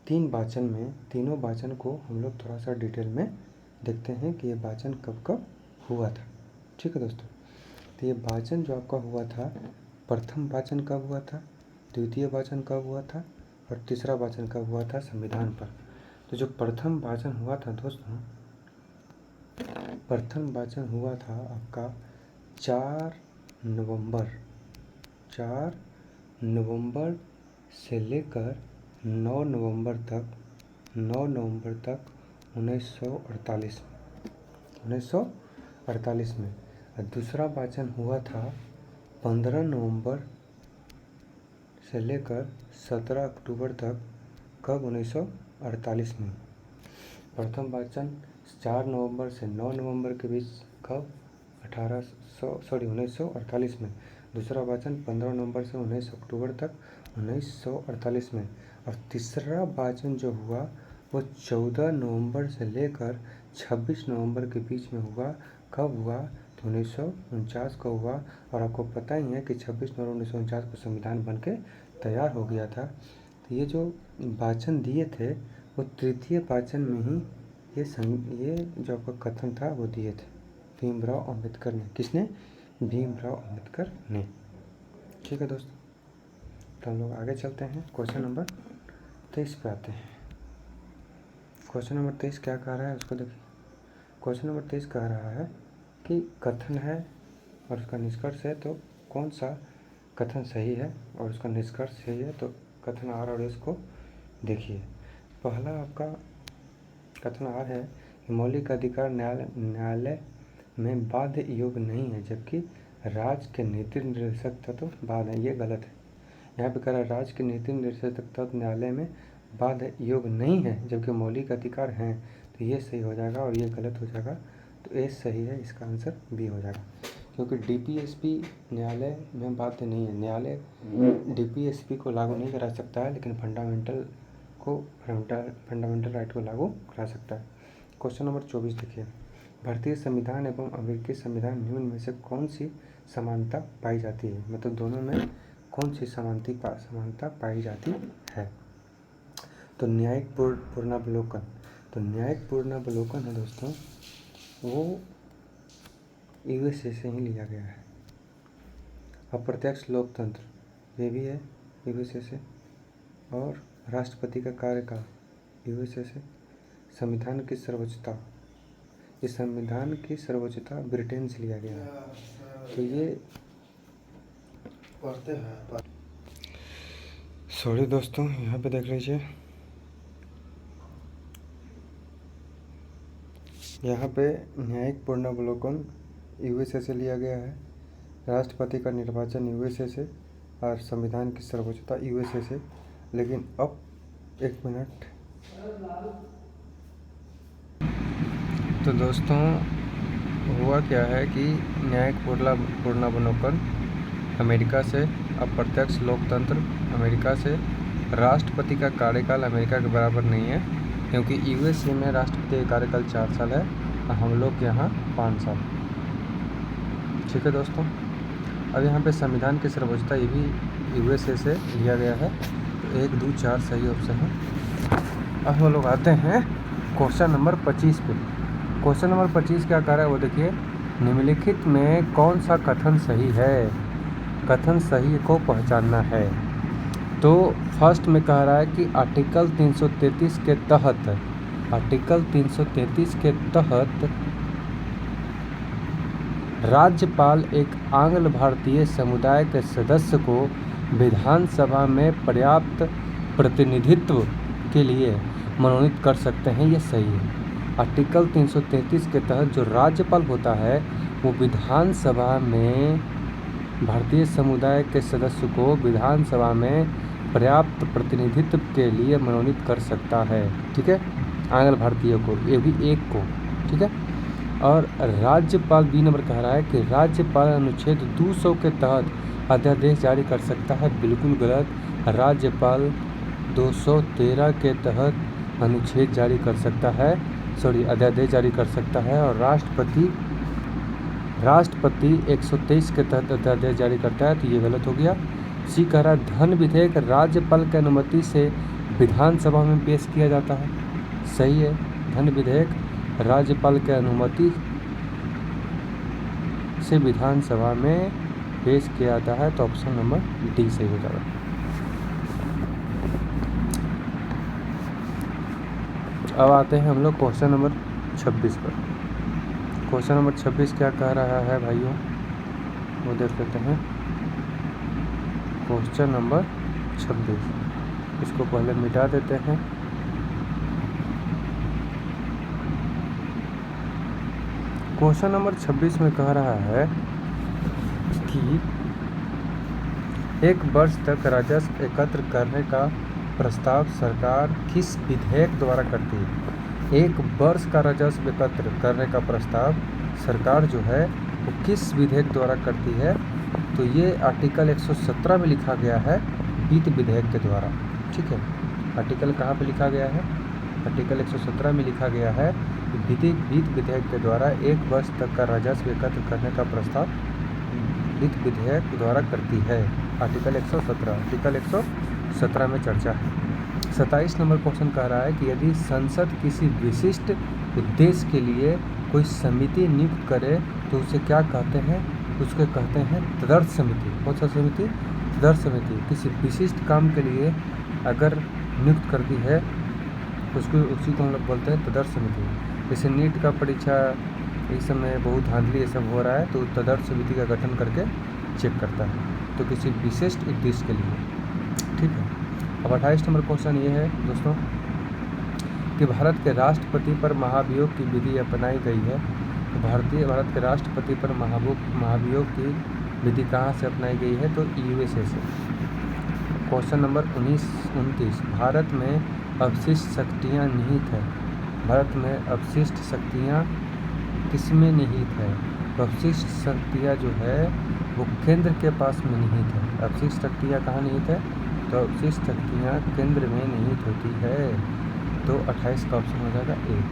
3 वाचन में तीनों वाचन को हम लोग थोड़ा सा डिटेल में देखते हैं कि ये वाचन कब कब हुआ था। ठीक है दोस्तों, तो ये वाचन जो आपका हुआ था, प्रथम वाचन कब हुआ था, द्वितीय वाचन कब हुआ था और तीसरा वाचन कब हुआ था संविधान पर। तो जो प्रथम वाचन हुआ था दोस्तों, प्रथम वाचन हुआ था आपका 4 नवंबर से लेकर 9 नवंबर तक 1948 में। और दूसरा वाचन हुआ था 15 नवंबर से लेकर 17 अक्टूबर तक, कब 1948 में। प्रथम वाचन 4 नवंबर से 9 नवंबर के बीच, कब 1948 में। दूसरा वाचन 15 नवंबर से 19 अक्टूबर तक 1948 में। और तीसरा वाचन जो हुआ वो 14 नवंबर से लेकर 26 नवंबर के बीच में हुआ, कब हुआ, तो 1949 को हुआ। और आपको पता ही है कि 26 नवंबर 1949 को संविधान बन के तैयार हो गया था। तो ये जो वाचन दिए थे वो तृतीय वाचन में ही ये जो आपका कथन था वो दिए थे भीमराव अंबेडकर ने। किसने? भीमराव अंबेडकर ने। ठीक है दोस्तों, तो हम लोग आगे चलते हैं, क्वेश्चन नंबर 23 पे आते हैं। क्वेश्चन नंबर 23 क्या कह रहा है उसको देखिए। क्वेश्चन नंबर 23 कह रहा है कि कथन है और उसका निष्कर्ष है, तो कौन सा कथन सही है और उसका निष्कर्ष सही है। तो कथन आर और इसको देखिए। पहला आपका कथन आर है कि मौलिक अधिकार न्यायालय में बाध्य योग्य नहीं है, जबकि राज्य के नीति निर्देशक तत्व बाध्य है। ये गलत है। यहाँ पे कह रहा है राज्य के नीति निर्देशक तत्व न्यायालय में बाध्य योग्य नहीं है, जबकि मौलिक अधिकार हैं। तो ये सही हो जाएगा और ये गलत हो जाएगा। तो ए सही है, इसका आंसर बी हो जाएगा, क्योंकि डीपीएसपी न्यायालय में बाध्य नहीं है। न्यायालय डीपीएसपी को लागू नहीं करा सकता है, लेकिन फंडामेंटल राइट को लागू करा सकता है। क्वेश्चन नंबर 24 देखिए, भारतीय संविधान एवं अमेरिकी संविधान निम्न में से कौन सी समानता पाई जाती है। मतलब दोनों में कौन सी समानता पाई जाती है। तो न्यायिक पूर्णावलोकन, तो न्यायिक पूर्णावलोकन है दोस्तों, वो यूएसए से ही लिया गया है। अप्रत्यक्ष लोकतंत्र ये भी है यूएसए से, और राष्ट्रपति का कार्यकाल यूएसए से। संविधान की सर्वोच्चता, इस संविधान की सर्वोच्चता ब्रिटेन से लिया गया है। तो ये पढ़ते हैं। सॉरी दोस्तों, यहाँ पे देख लीजिए, यहाँ पे न्यायिक पूर्णावलोकन यूएसए से लिया गया है, राष्ट्रपति का निर्वाचन यूएसए से, और संविधान की सर्वोच्चता यूएसए से। लेकिन अब एक मिनट, तो दोस्तों हुआ क्या है कि न्यायिक पूर्णावलोकन अमेरिका से, अप्रत्यक्ष लोकतंत्र अमेरिका से, राष्ट्रपति का कार्यकाल अमेरिका के बराबर नहीं है, क्योंकि यूएसए में राष्ट्रपति का कार्यकाल 4 साल है और हम लोग के यहाँ 5 साल। ठीक है दोस्तों, अब यहाँ पे संविधान की सर्वोच्चता ये भी यूएसए से लिया गया है। तो 1, 2, 4 सही ऑप्शन है। अब हम लोग आते हैं क्वेश्चन नंबर 25 पे। क्वेश्चन नंबर 25 क्या कह रहा है वो देखिए, निम्नलिखित में कौन सा कथन सही है। कथन सही को पहचानना है। तो फर्स्ट में कह रहा है कि आर्टिकल 333 के तहत राज्यपाल एक आंग्ल भारतीय समुदाय के सदस्य को विधानसभा में पर्याप्त प्रतिनिधित्व के लिए मनोनीत कर सकते हैं। ये सही है। आर्टिकल 333 के तहत जो राज्यपाल होता है वो विधानसभा में भारतीय समुदाय के सदस्य को विधानसभा में पर्याप्त प्रतिनिधित्व के लिए मनोनीत कर सकता है। ठीक है, आंग्ल भारतीय को, ये भी एक को। ठीक है, और राज्यपाल बी नंबर कह रहा है कि राज्यपाल अनुच्छेद 200 के तहत अध्यादेश जारी कर सकता है। बिल्कुल गलत, राज्यपाल 213 के तहत अनुच्छेद जारी कर सकता है, अध्यादेश जारी कर सकता है। और राष्ट्रपति 123 के तहत अध्यादेश जारी करता है, तो ये गलत हो गया। सी कह रहा है धन विधेयक राज्यपाल की अनुमति से विधानसभा में पेश किया जाता है। सही है, धन विधेयक राज्यपाल की अनुमति से विधानसभा में पेश किया जाता है, तो ऑप्शन नंबर डी सही हो जाएगा। अब आते हैं हम लोग क्वेश्चन नंबर 26 पर। क्वेश्चन नंबर 26 क्या कह रहा है भाइयों, वो देख लेते हैं। क्वेश्चन नंबर 26, इसको पहले मिटा देते हैं। क्वेश्चन नंबर 26 में कह रहा है कि एक वर्ष तक राजस्व एकत्र करने का प्रस्ताव सरकार किस विधेयक द्वारा करती है। एक वर्ष का राजस्व एकत्र करने का प्रस्ताव सरकार जो है वो किस विधेयक द्वारा करती है, तो ये आर्टिकल 117 में लिखा गया है, वित्त विधेयक के द्वारा। ठीक है, आर्टिकल कहाँ पे लिखा गया है, आर्टिकल 117 में लिखा गया है वित्त विधेयक के द्वारा एक वर्ष तक का राजस्व एकत्र करने का प्रस्ताव वित्त विधेयक द्वारा करती है। आर्टिकल 117 में चर्चा है। 27 नंबर क्वेश्चन कह रहा है कि यदि संसद किसी विशिष्ट उद्देश्य के लिए कोई समिति नियुक्त करे तो उसे क्या कहते हैं, उसके कहते हैं तदर्थ समिति। कौन सा समिति, तदर्थ समिति। किसी विशिष्ट काम के लिए अगर नियुक्त करती है उसी को हम लोग बोलते हैं तदर्थ समिति। जैसे नीट का परीक्षा इस समय बहुत धांधली ये सब हो रहा है, तो तदर्थ समिति का गठन करके चेक करता है, तो किसी विशिष्ट उद्देश्य के लिए। ठीक है, अब 28 नंबर क्वेश्चन ये है दोस्तों कि भारत के राष्ट्रपति पर महाभियोग की विधि अपनाई गई है। तो भारत के राष्ट्रपति पर महाभियोग की विधि कहाँ से अपनाई गई है, तो USA से। क्वेश्चन नंबर 29 भारत में अवशिष्ट शक्तियाँ निहित है। भारत में अवशिष्ट शक्तियाँ किसमें निहित है, तो अवशिष्ट शक्तियाँ जो है वो केंद्र के पास में निहित है। अवशिष्ट शक्तियाँ कहाँ निहित है, तो अवशिष्ट शक्तियाँ केंद्र में निहित होती है, तो 28 का ऑप्शन हो जाएगा ए।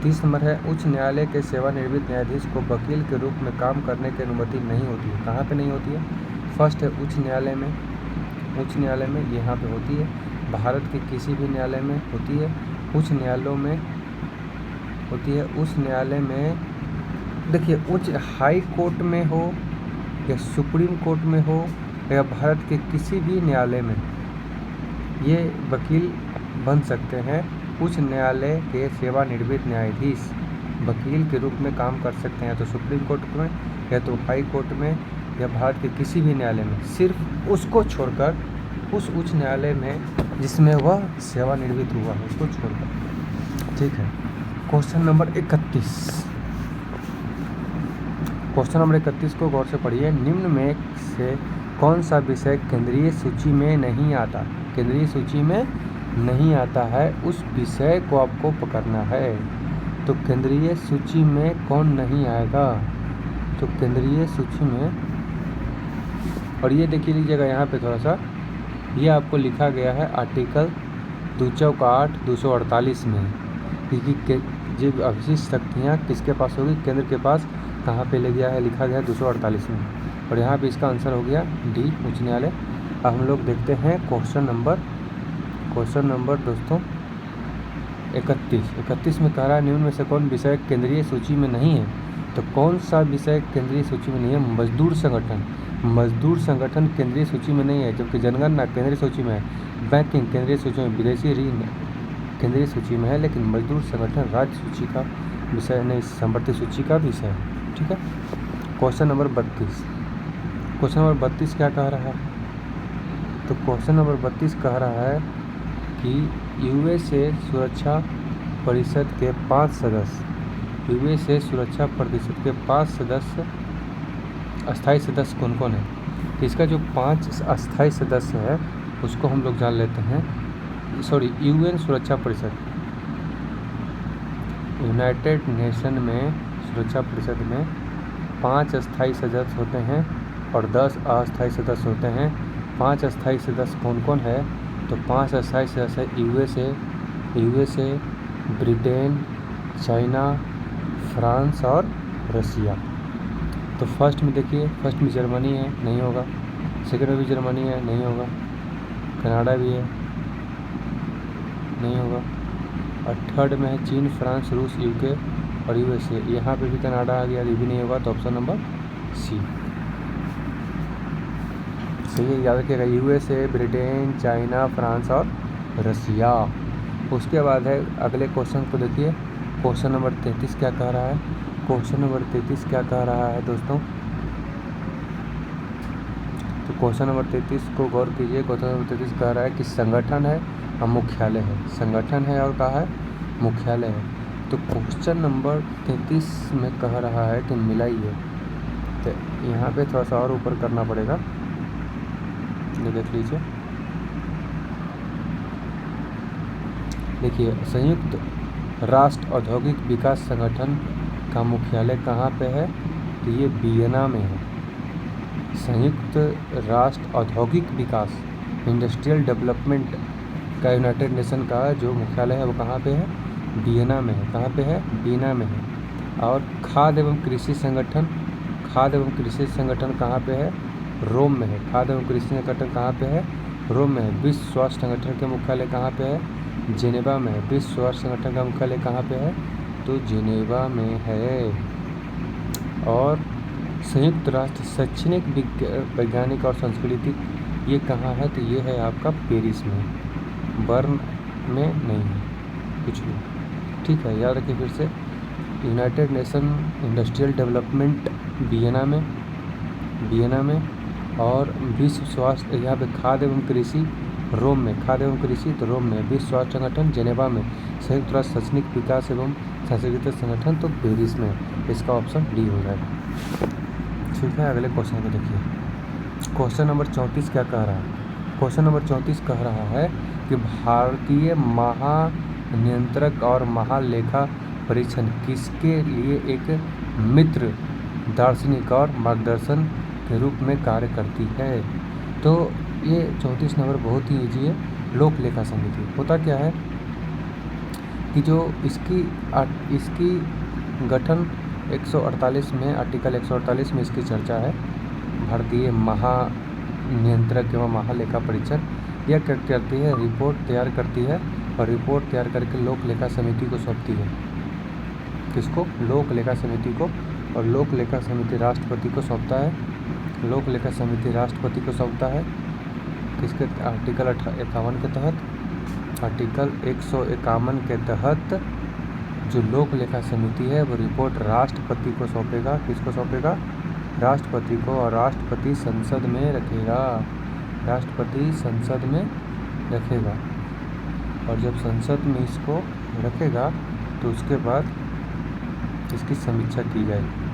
30 नंबर है उच्च न्यायालय के सेवानिवृत्त न्यायाधीश को वकील के रूप में काम करने की अनुमति नहीं होती है। कहाँ पे नहीं होती है, फर्स्ट है उच्च न्यायालय में, उच्च न्यायालय में यहाँ पे होती है। भारत के किसी भी न्यायालय में होती है, उच्च न्यायालयों में होती है। उच्च न्यायालय में देखिए, उच्च हाई कोर्ट में हो या सुप्रीम कोर्ट में हो या भारत के किसी भी न्यायालय में ये वकील बन सकते हैं। उच्च न्यायालय के सेवानिवृत्त न्यायाधीश वकील के रूप में काम कर सकते हैं, तो सुप्रीम कोर्ट में या तो हाई कोर्ट में या भारत के किसी भी न्यायालय में, सिर्फ उसको छोड़कर, उस उच्च न्यायालय में जिसमें वह सेवानिवृत्त हुआ है उसको छोड़कर। ठीक है, क्वेश्चन नंबर 31। क्वेश्चन नंबर 31 को गौर से पढ़िए। निम्न में से कौन सा विषय केंद्रीय सूची में नहीं आता, केंद्रीय सूची में नहीं आता है, उस विषय को आपको पकड़ना है। तो केंद्रीय सूची में कौन नहीं आएगा, तो केंद्रीय सूची में, और ये देखिए लीजिएगा यहाँ पे थोड़ा सा, ये आपको लिखा गया है आर्टिकल 248 में, क्योंकि जब अवशिष्ट शक्तियाँ किसके पास होगी, केंद्र के पास। कहाँ पे ले गया है, लिखा गया है 248 में, और यहाँ पे इसका आंसर हो गया डी, उच्च न्यायालय। अब हम लोग देखते हैं क्वेश्चन नंबर दोस्तों 31 में कह रहा है निम्न में से कौन विषय केंद्रीय सूची में नहीं है। तो कौन सा विषय केंद्रीय सूची में नहीं है, मजदूर संगठन। मजदूर संगठन केंद्रीय सूची में नहीं है, जबकि जनगणना केंद्रीय सूची में है, बैंकिंग केंद्रीय सूची में, विदेशी ऋण केंद्रीय सूची में है, लेकिन मजदूर संगठन राज्य सूची का विषय नहीं, संवर्ती सूची का विषय है। ठीक है, क्वेश्चन नंबर 32। क्वेश्चन नंबर 32 क्या कह रहा है, तो क्वेश्चन नंबर 32 कह रहा है कि USA सुरक्षा परिषद के 5 सदस्य, यूएसए सुरक्षा परिषद के 5 सदस्य अस्थायी सदस्य कौन कौन है? इसका जो 5 अस्थायी सदस्य है उसको हम लोग जान लेते हैं। यूएन सुरक्षा परिषद, यूनाइटेड नेशन में सुरक्षा परिषद में 5 अस्थायी सदस्य होते हैं और 10 अस्थायी सदस्य होते हैं। 5 अस्थायी सदस्य कौन कौन है? तो 5 अस्थायी सदस्य यूएसए, ब्रिटेन, चाइना, फ्रांस और रसिया। तो फर्स्ट में देखिए, फर्स्ट में जर्मनी है, नहीं होगा। सेकंड में भी जर्मनी है, नहीं होगा। कनाडा भी है, नहीं होगा। और थर्ड में है चीन, फ्रांस, रूस, यूके और यूएसए। यहाँ पे भी कनाडा आ गया, ये भी नहीं होगा। तो ऑप्शन नंबर सी सही है, याद रखिएगा। यूएसए, ब्रिटेन, चाइना, फ्रांस और रसिया। उसके बाद है अगले क्वेश्चन को देखिए, क्वेश्चन नंबर 33 क्या कह रहा है? क्वेश्चन नंबर 33 क्या कह रहा है दोस्तों? तो क्वेश्चन नंबर 33 को गौर कीजिए। क्वेश्चन नंबर 33 कह रहा है कि संगठन है और मुख्यालय है। संगठन है और कहा है मुख्यालय है। तो क्वेश्चन नंबर 33 में कह रहा है कि मिलाइए। तो यहाँ पे थोड़ा सा और ऊपर करना पड़ेगा, ये देख लीजिए। देखिए, संयुक्त राष्ट्र औद्योगिक विकास संगठन का मुख्यालय कहाँ पे है? तो ये वियना में है। संयुक्त राष्ट्र औद्योगिक विकास, इंडस्ट्रियल डेवलपमेंट का यूनाइटेड नेशन का जो मुख्यालय है वो कहाँ पे है? वियना में है। कहाँ पे है? वियना में है। और खाद्य एवं कृषि संगठन कहाँ पे है? रोम में है। खाद्य एवं कृषि संगठन कहाँ पे है? रोम में है। विश्व स्वास्थ्य संगठन का मुख्यालय कहाँ पे है? जेनेवा में है। विश्व स्वास्थ्य संगठन का मुख्यालय कहाँ पे है? तो जेनेवा में है। और संयुक्त राष्ट्र शैक्षणिक, वैज्ञानिक और सांस्कृतिक ये कहाँ है? तो ये है आपका पेरिस में, बर्न में नहीं है कुछ भी। ठीक है, याद रखिए फिर से। United nation industrial development Vienna में और विश्व स्वास्थ्य, यहाँ पे खाद्य एवं कृषि रोम में, खाद्य एवं कृषि तो रोम में। विश्व स्वास्थ्य संगठन जेनेवा में। संयुक्त राष्ट्र शैक्षणिक विकास एवं सांस्कृतिक संगठन तो पेरिस में। इसका ऑप्शन डी हो जाएगा। ठीक है, अगले क्वेश्चन को देखिए। क्वेश्चन नंबर 34 क्या कह रहा है? क्वेश्चन नंबर 34 कह रहा है कि भारतीय महानियंत्रक और महालेखा परीक्षण किसके लिए एक मित्र दार्शनिक और मार्गदर्शन के रूप में कार्य करती है? तो ये 34 नंबर बहुत ही ईजी है। लोक लेखा समिति होता क्या है कि जो इसकी गठन 148 में, आर्टिकल 148 में इसकी चर्चा है। भारतीय महानियंत्रक एवं महालेखा परीक्षण यह क्या करती है? रिपोर्ट तैयार करती है और रिपोर्ट तैयार करके लोक लेखा समिति को सौंपती है। किसको? लोक लेखा समिति को। और लोक लेखा समिति राष्ट्रपति को सौंपता है। लोक लेखा समिति राष्ट्रपति को सौंपता है किसके? आर्टिकल 51 के तहत। आर्टिकल 151 के तहत जो लोक लेखा समिति है वो रिपोर्ट राष्ट्रपति को सौंपेगा। किसको सौंपेगा? राष्ट्रपति को। और राष्ट्रपति संसद में रखेगा। राष्ट्रपति संसद में रखेगा। और जब संसद में इसको रखेगा तो उसके बाद इसकी समीक्षा की जाएगी।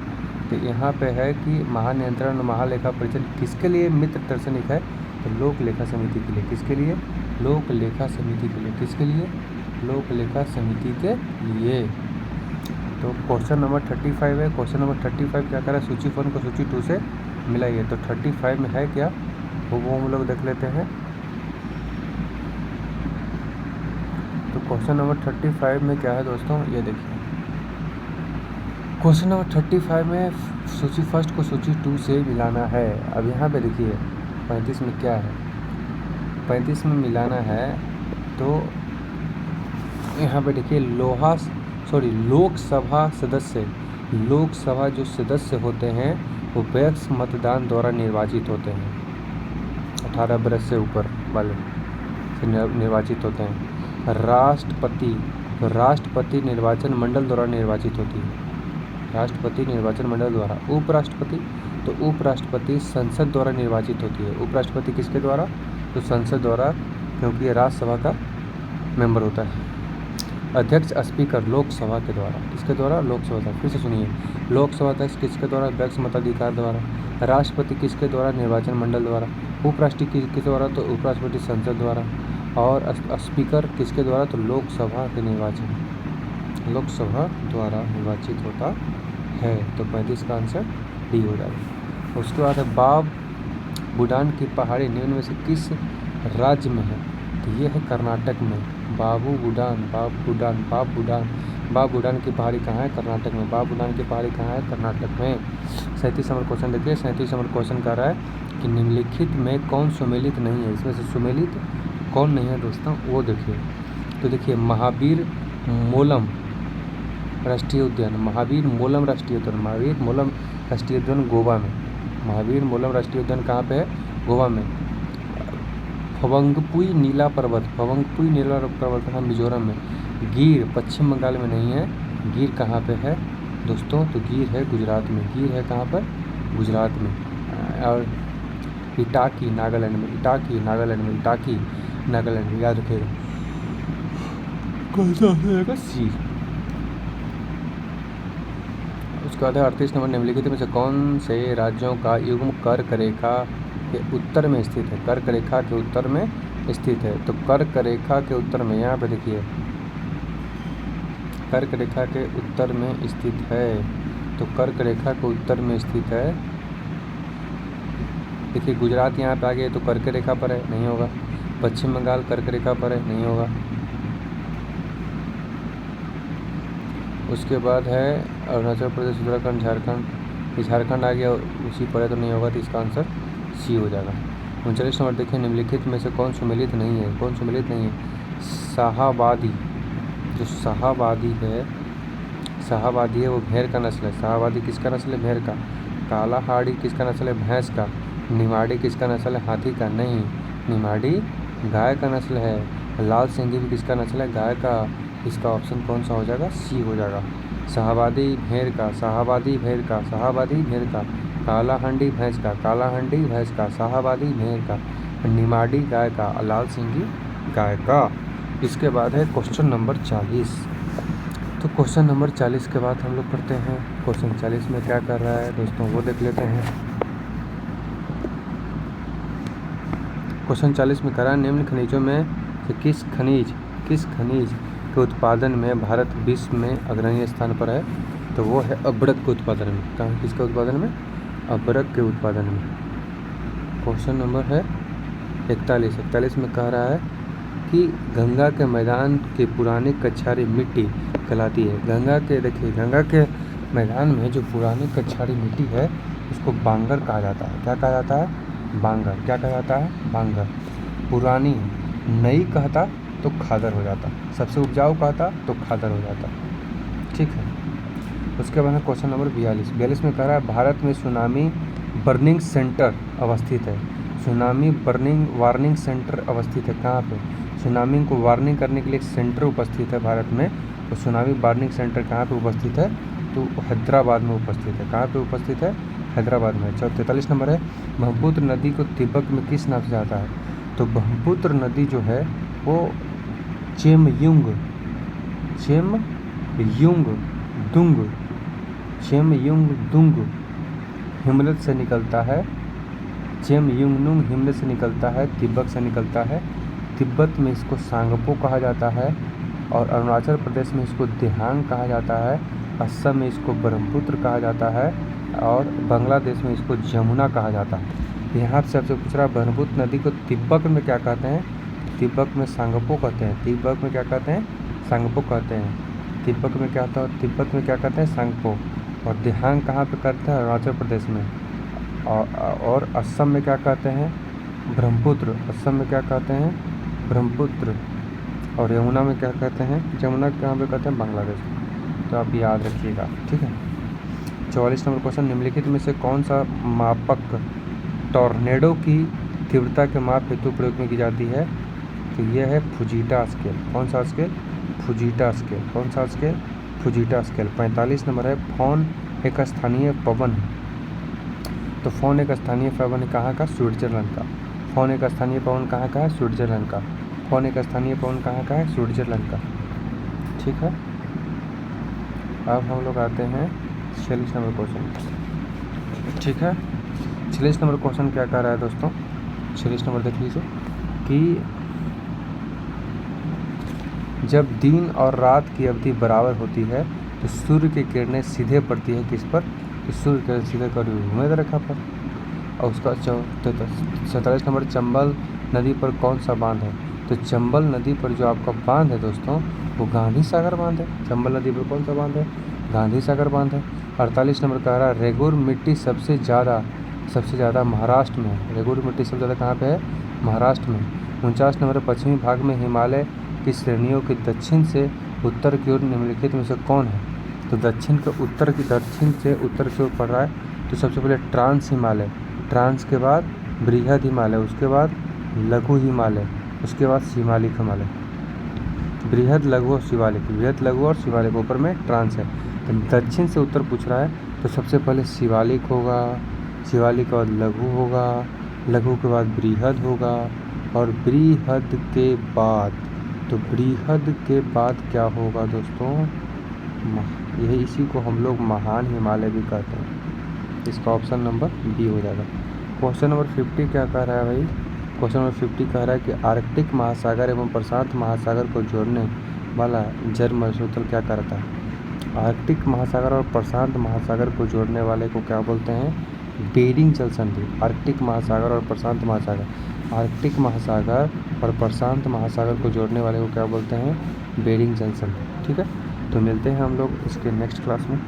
तो यहाँ पे है कि महानियंत्रण और महालेखा परीक्षण किसके लिए मित्र दार्शनिक है? तो लोक लेखा समिति के लिए। किसके लिए? लोक लेखा समिति के लिए। किसके लिए? लोक लेखा समिति के लिए। तो क्वेश्चन नंबर 35 है। क्वेश्चन नंबर 35 क्या करा? सूची 1 को सूची 2 से मिलाइए। तो 35 में है क्या वो हम लोग देख लेते हैं। तो क्वेश्चन नंबर 35 में क्या है दोस्तों, ये देखिए। क्वेश्चन नंबर 35 में सूची 1 को सूची 2 से मिलाना है। अब यहाँ पे देखिए 35 में क्या है? 35 में मिलाना है तो यहाँ पे देखिए लोकसभा सदस्य, लोकसभा जो सदस्य होते हैं वो वैक्स मतदान द्वारा निर्वाचित होते हैं। 18 वर्ष से ऊपर वाले से निर्वाचित होते हैं। राष्ट्रपति निर्वाचन मंडल द्वारा निर्वाचित होती है। राष्ट्रपति निर्वाचन मंडल द्वारा। उपराष्ट्रपति संसद द्वारा निर्वाचित होती है। उपराष्ट्रपति किसके द्वारा? तो संसद द्वारा, क्योंकि ये राज्यसभा का मेंबर होता है। अध्यक्ष स्पीकर लोकसभा के द्वारा, किसके द्वारा? लोकसभा द्वारा। फिर से सुनिए, लोकसभा अध्यक्ष किसके द्वारा? व्यक्ति मताधिकार द्वारा। राष्ट्रपति किसके द्वारा? निर्वाचन मंडल द्वारा। उपराष्ट्रपति किसके द्वारा? तो उपराष्ट्रपति संसद द्वारा। और स्पीकर किसके द्वारा? तो लोकसभा के निर्वाचन, लोकसभा द्वारा निर्वाचित होता है। तो 35 का आंसर डी हो जाएगा। उसके बाद है बाब बुडान की पहाड़ी निम्न में से किस राज्य में है? तो ये है कर्नाटक में। बाब बुडान की पहाड़ी कहाँ है? कर्नाटक में। बाब बुडान की पहाड़ी कहाँ है? कर्नाटक में। 37 नंबर क्वेश्चन देखिए। 37 नंबर क्वेश्चन कह रहा है कि निम्नलिखित में कौन सुमेलित नहीं है? इसमें से सुमेलित कौन नहीं है दोस्तों, वो देखिए। तो देखिए, महावीर मोलम राष्ट्रीय उद्यान, महावीर मोलम राष्ट्रीय उद्यान, महावीर मोलम राष्ट्रीय उद्यान गोवा में। महावीर मोलम राष्ट्रीय उद्यान कहाँ पे है? गोवा में। फवंगपुई नीला पर्वत, फवंगपुई नीला पर्वत है मिजोरम में। गिर पश्चिम बंगाल में नहीं है। गिर कहाँ पे है दोस्तों? तो गिर है गुजरात में। गिर है कहाँ पर? गुजरात में। और इटाकी नागालैंड में, इटाकी नागालैंड में, इटाकी नागालैंड में, याद रखिएगा। कौन सा रहेगा? सी। उसके बाद 38 नंबर निम्नलिखित में से कौन से राज्यों का युग्म कर्क रेखा के उत्तर में स्थित है? कर्क रेखा के उत्तर में स्थित है। तो कर्क रेखा के उत्तर में, यहाँ पे देखिए, कर्क रेखा के उत्तर में स्थित है। तो कर्क रेखा के उत्तर में स्थित है। देखिए, गुजरात यहाँ पे आ गया तो कर्क रेखा पर है, नहीं होगा। पश्चिम बंगाल कर्क रेखा पर है, नहीं होगा। उसके बाद है अरुणाचल प्रदेश, उत्तराखंड, झारखंड। झारखंड आ गया उसी पर है, तो नहीं होगा। तो इसका आंसर सी हो जाएगा। 39 नंबर देखिए, निम्नलिखित में से कौन सुमेलित नहीं है? कौन सुमेलित नहीं है? शाहाबादी। जो शाहाबादी है वो भेड़ का नस्ल है। शाहाबादी किसका नस्ल है? भेड़ का। कालाहाड़ी किसका नस्ल है? भैंस का। निमाड़ी किसका नस्ल है? हाथी का। नहीं, निमाड़ी गाय का नस्ल है। लाल सिंगी भी किसका नस्ल है? गाय का। इसका ऑप्शन कौन सा हो जाएगा? सी हो जाएगा। शाहाबादी भेड़ का, शाहाबादी भेड़ का, शाहाबादी भेड़ का। कालाहांडी भैंस का, कालाहांडी भैंस का। शाहाबादी भेड़ का। निमाड़ी गाय का। लाल सिंगी गाय का। इसके बाद है क्वेश्चन नंबर 40। तो क्वेश्चन नंबर 40 के बाद हम लोग करते हैं क्वेश्चन 40 में क्या कर रहा है दोस्तों, वो देख लेते हैं। क्वेश्चन 40 में करा, निम्न खनिजों में से किस खनिज के उत्पादन में भारत विश्व में अग्रणी स्थान पर है? तो वो है अब्रक के उत्पादन में। कहाँ? किसके उत्पादन में? अब्रक के उत्पादन में। क्वेश्चन नंबर है 41 में कह रहा है कि गंगा के मैदान की पुरानी कछारी मिट्टी कहलाती है। गंगा के, देखिए, गंगा के मैदान में जो पुरानी कछारी मिट्टी है उसको बांगर कहा जाता है। क्या कहा जाता है? बांगर। क्या कहा जाता है? बांगर। पुरानी, नई कहता तो खादर हो जाता, सबसे उपजाऊ कहता तो खादर हो जाता। ठीक है। उसके बाद क्वेश्चन नंबर 42 में कह रहा है भारत में सुनामी वार्निंग सेंटर अवस्थित है। सुनामी वार्निंग सेंटर अवस्थित है कहाँ पे? सुनामी को वार्निंग करने के लिए एक सेंटर उपस्थित है भारत में। तो सुनामी वार्निंग सेंटर कहाँ पे उपस्थित है? तो हैदराबाद में उपस्थित है। कहाँ पे उपस्थित है? हैदराबाद में। 43 नंबर है, ब्रह्मपुत्र नदी को तिब्बत में किस नाम से जाता है? तो ब्रह्मपुत्र नदी जो है वो चेमयुंग दुंग हिमलत से निकलता है। चेमयुंगनुंग हिमलत से निकलता है, तिब्बत से निकलता है। तिब्बत में इसको सांगपो कहा जाता है और अरुणाचल प्रदेश में इसको दिहांग कहा जाता है। असम में इसको ब्रह्मपुत्र कहा जाता है और बांग्लादेश में इसको जमुना कहा जाता है। यहाँ से सबसे पूछ रहा, ब्रह्मपुत्र नदी को तिब्बत में क्या कहते हैं? तिब्बत में सांगपो कहते हैं। तिब्बत में क्या कहते हैं? सांगपो कहते हैं। तिब्बत में क्या कहते हैं? सांगपो। और दिहांग कहाँ पे करते हैं? अरुणाचल प्रदेश में। और असम में क्या कहते हैं? ब्रह्मपुत्र। असम में क्या कहते हैं? ब्रह्मपुत्र। और यमुना में क्या कहते हैं? जमुना कहाँ पे कहते हैं? बांग्लादेश। तो आप याद रखिएगा, ठीक है। 44 नंबर क्वेश्चन, निम्नलिखित में से कौन सा मापक टॉर्नेडो की तीव्रता के माप हेतु प्रयोग में की जाती है? तो यह है फुजीटा स्केल। कौन सा स्केल? फुजीटा स्केल। कौन सा स्केल? फुजीटा स्केल। 45 नंबर है, फोन एक स्थानीय पवन है। तो फोन एक स्थानीय पवन कहाँ का? स्विट्जरलैंड का। फोन एक स्थानीय पवन कहाँ का है? स्विट्जरलैंड का। फोन एक स्थानीय पवन कहाँ का है? स्विट्जरलैंड का। ठीक है। अब हम लोग आते हैं 46 नंबर क्वेश्चन, ठीक है। 46 नंबर क्वेश्चन क्या कह रहा है दोस्तों, 46 नंबर देख लीजिए कि जब दिन और रात की अवधि बराबर होती है तो सूर्य की किरणें सीधे पड़ती है किस पर, तो सूर्य की किरणें सीधे कभी भूमध्य रेखा पर। और उसका 47 नंबर, चंबल नदी पर कौन सा बांध है, तो चंबल नदी पर जो आपका बांध है दोस्तों वो गांधी सागर बांध है। चंबल नदी पर कौन सा बांध है, गांधी सागर बांध है। 48 नंबर कह रहा है रेगुर मिट्टी सबसे ज़्यादा महाराष्ट्र में है। रेगुर मिट्टी सबसे ज़्यादा कहाँ पे है, महाराष्ट्र में। 49 नंबर, पश्चिमी भाग में हिमालय की श्रेणियों के दक्षिण से उत्तर की ओर निम्नलिखित में से कौन है, तो दक्षिण से उत्तर की ओर पड़ रहा है। तो सबसे पहले ट्रांस हिमालय, ट्रांस के बाद बृहद हिमालय, उसके बाद लघु हिमालय, उसके बाद शिवालिक हिमालय। बृहद, लघु और शिवालिक, बृहद, लघु और शिवालिक, ऊपर में ट्रांस है। तो दक्षिण से उत्तर पूछ रहा है तो सबसे पहले शिवालिक होगा, शिवालिक के बाद लघु होगा, लघु के बाद बृहद होगा, और बृहद के बाद क्या होगा दोस्तों, यही इसी को हम लोग महान हिमालय भी कहते हैं। इसका ऑप्शन नंबर बी हो जाएगा। क्वेश्चन नंबर 50 क्या कह रहा है भाई, क्वेश्चन नंबर 50 कह रहा है कि आर्कटिक महासागर एवं प्रशांत महासागर को जोड़ने वाला जलमरूस्थल क्या करता है। आर्कटिक महासागर और प्रशांत महासागर को जोड़ने वाले को क्या बोलते हैं, बेरिंग जल संधि। आर्कटिक महासागर और प्रशांत महासागर, आर्कटिक महासागर और प्रशांत महासागर को जोड़ने वाले को क्या बोलते हैं, बेरिंग जल संधि, ठीक है। तो मिलते हैं हम लोग इसके नेक्स्ट क्लास में।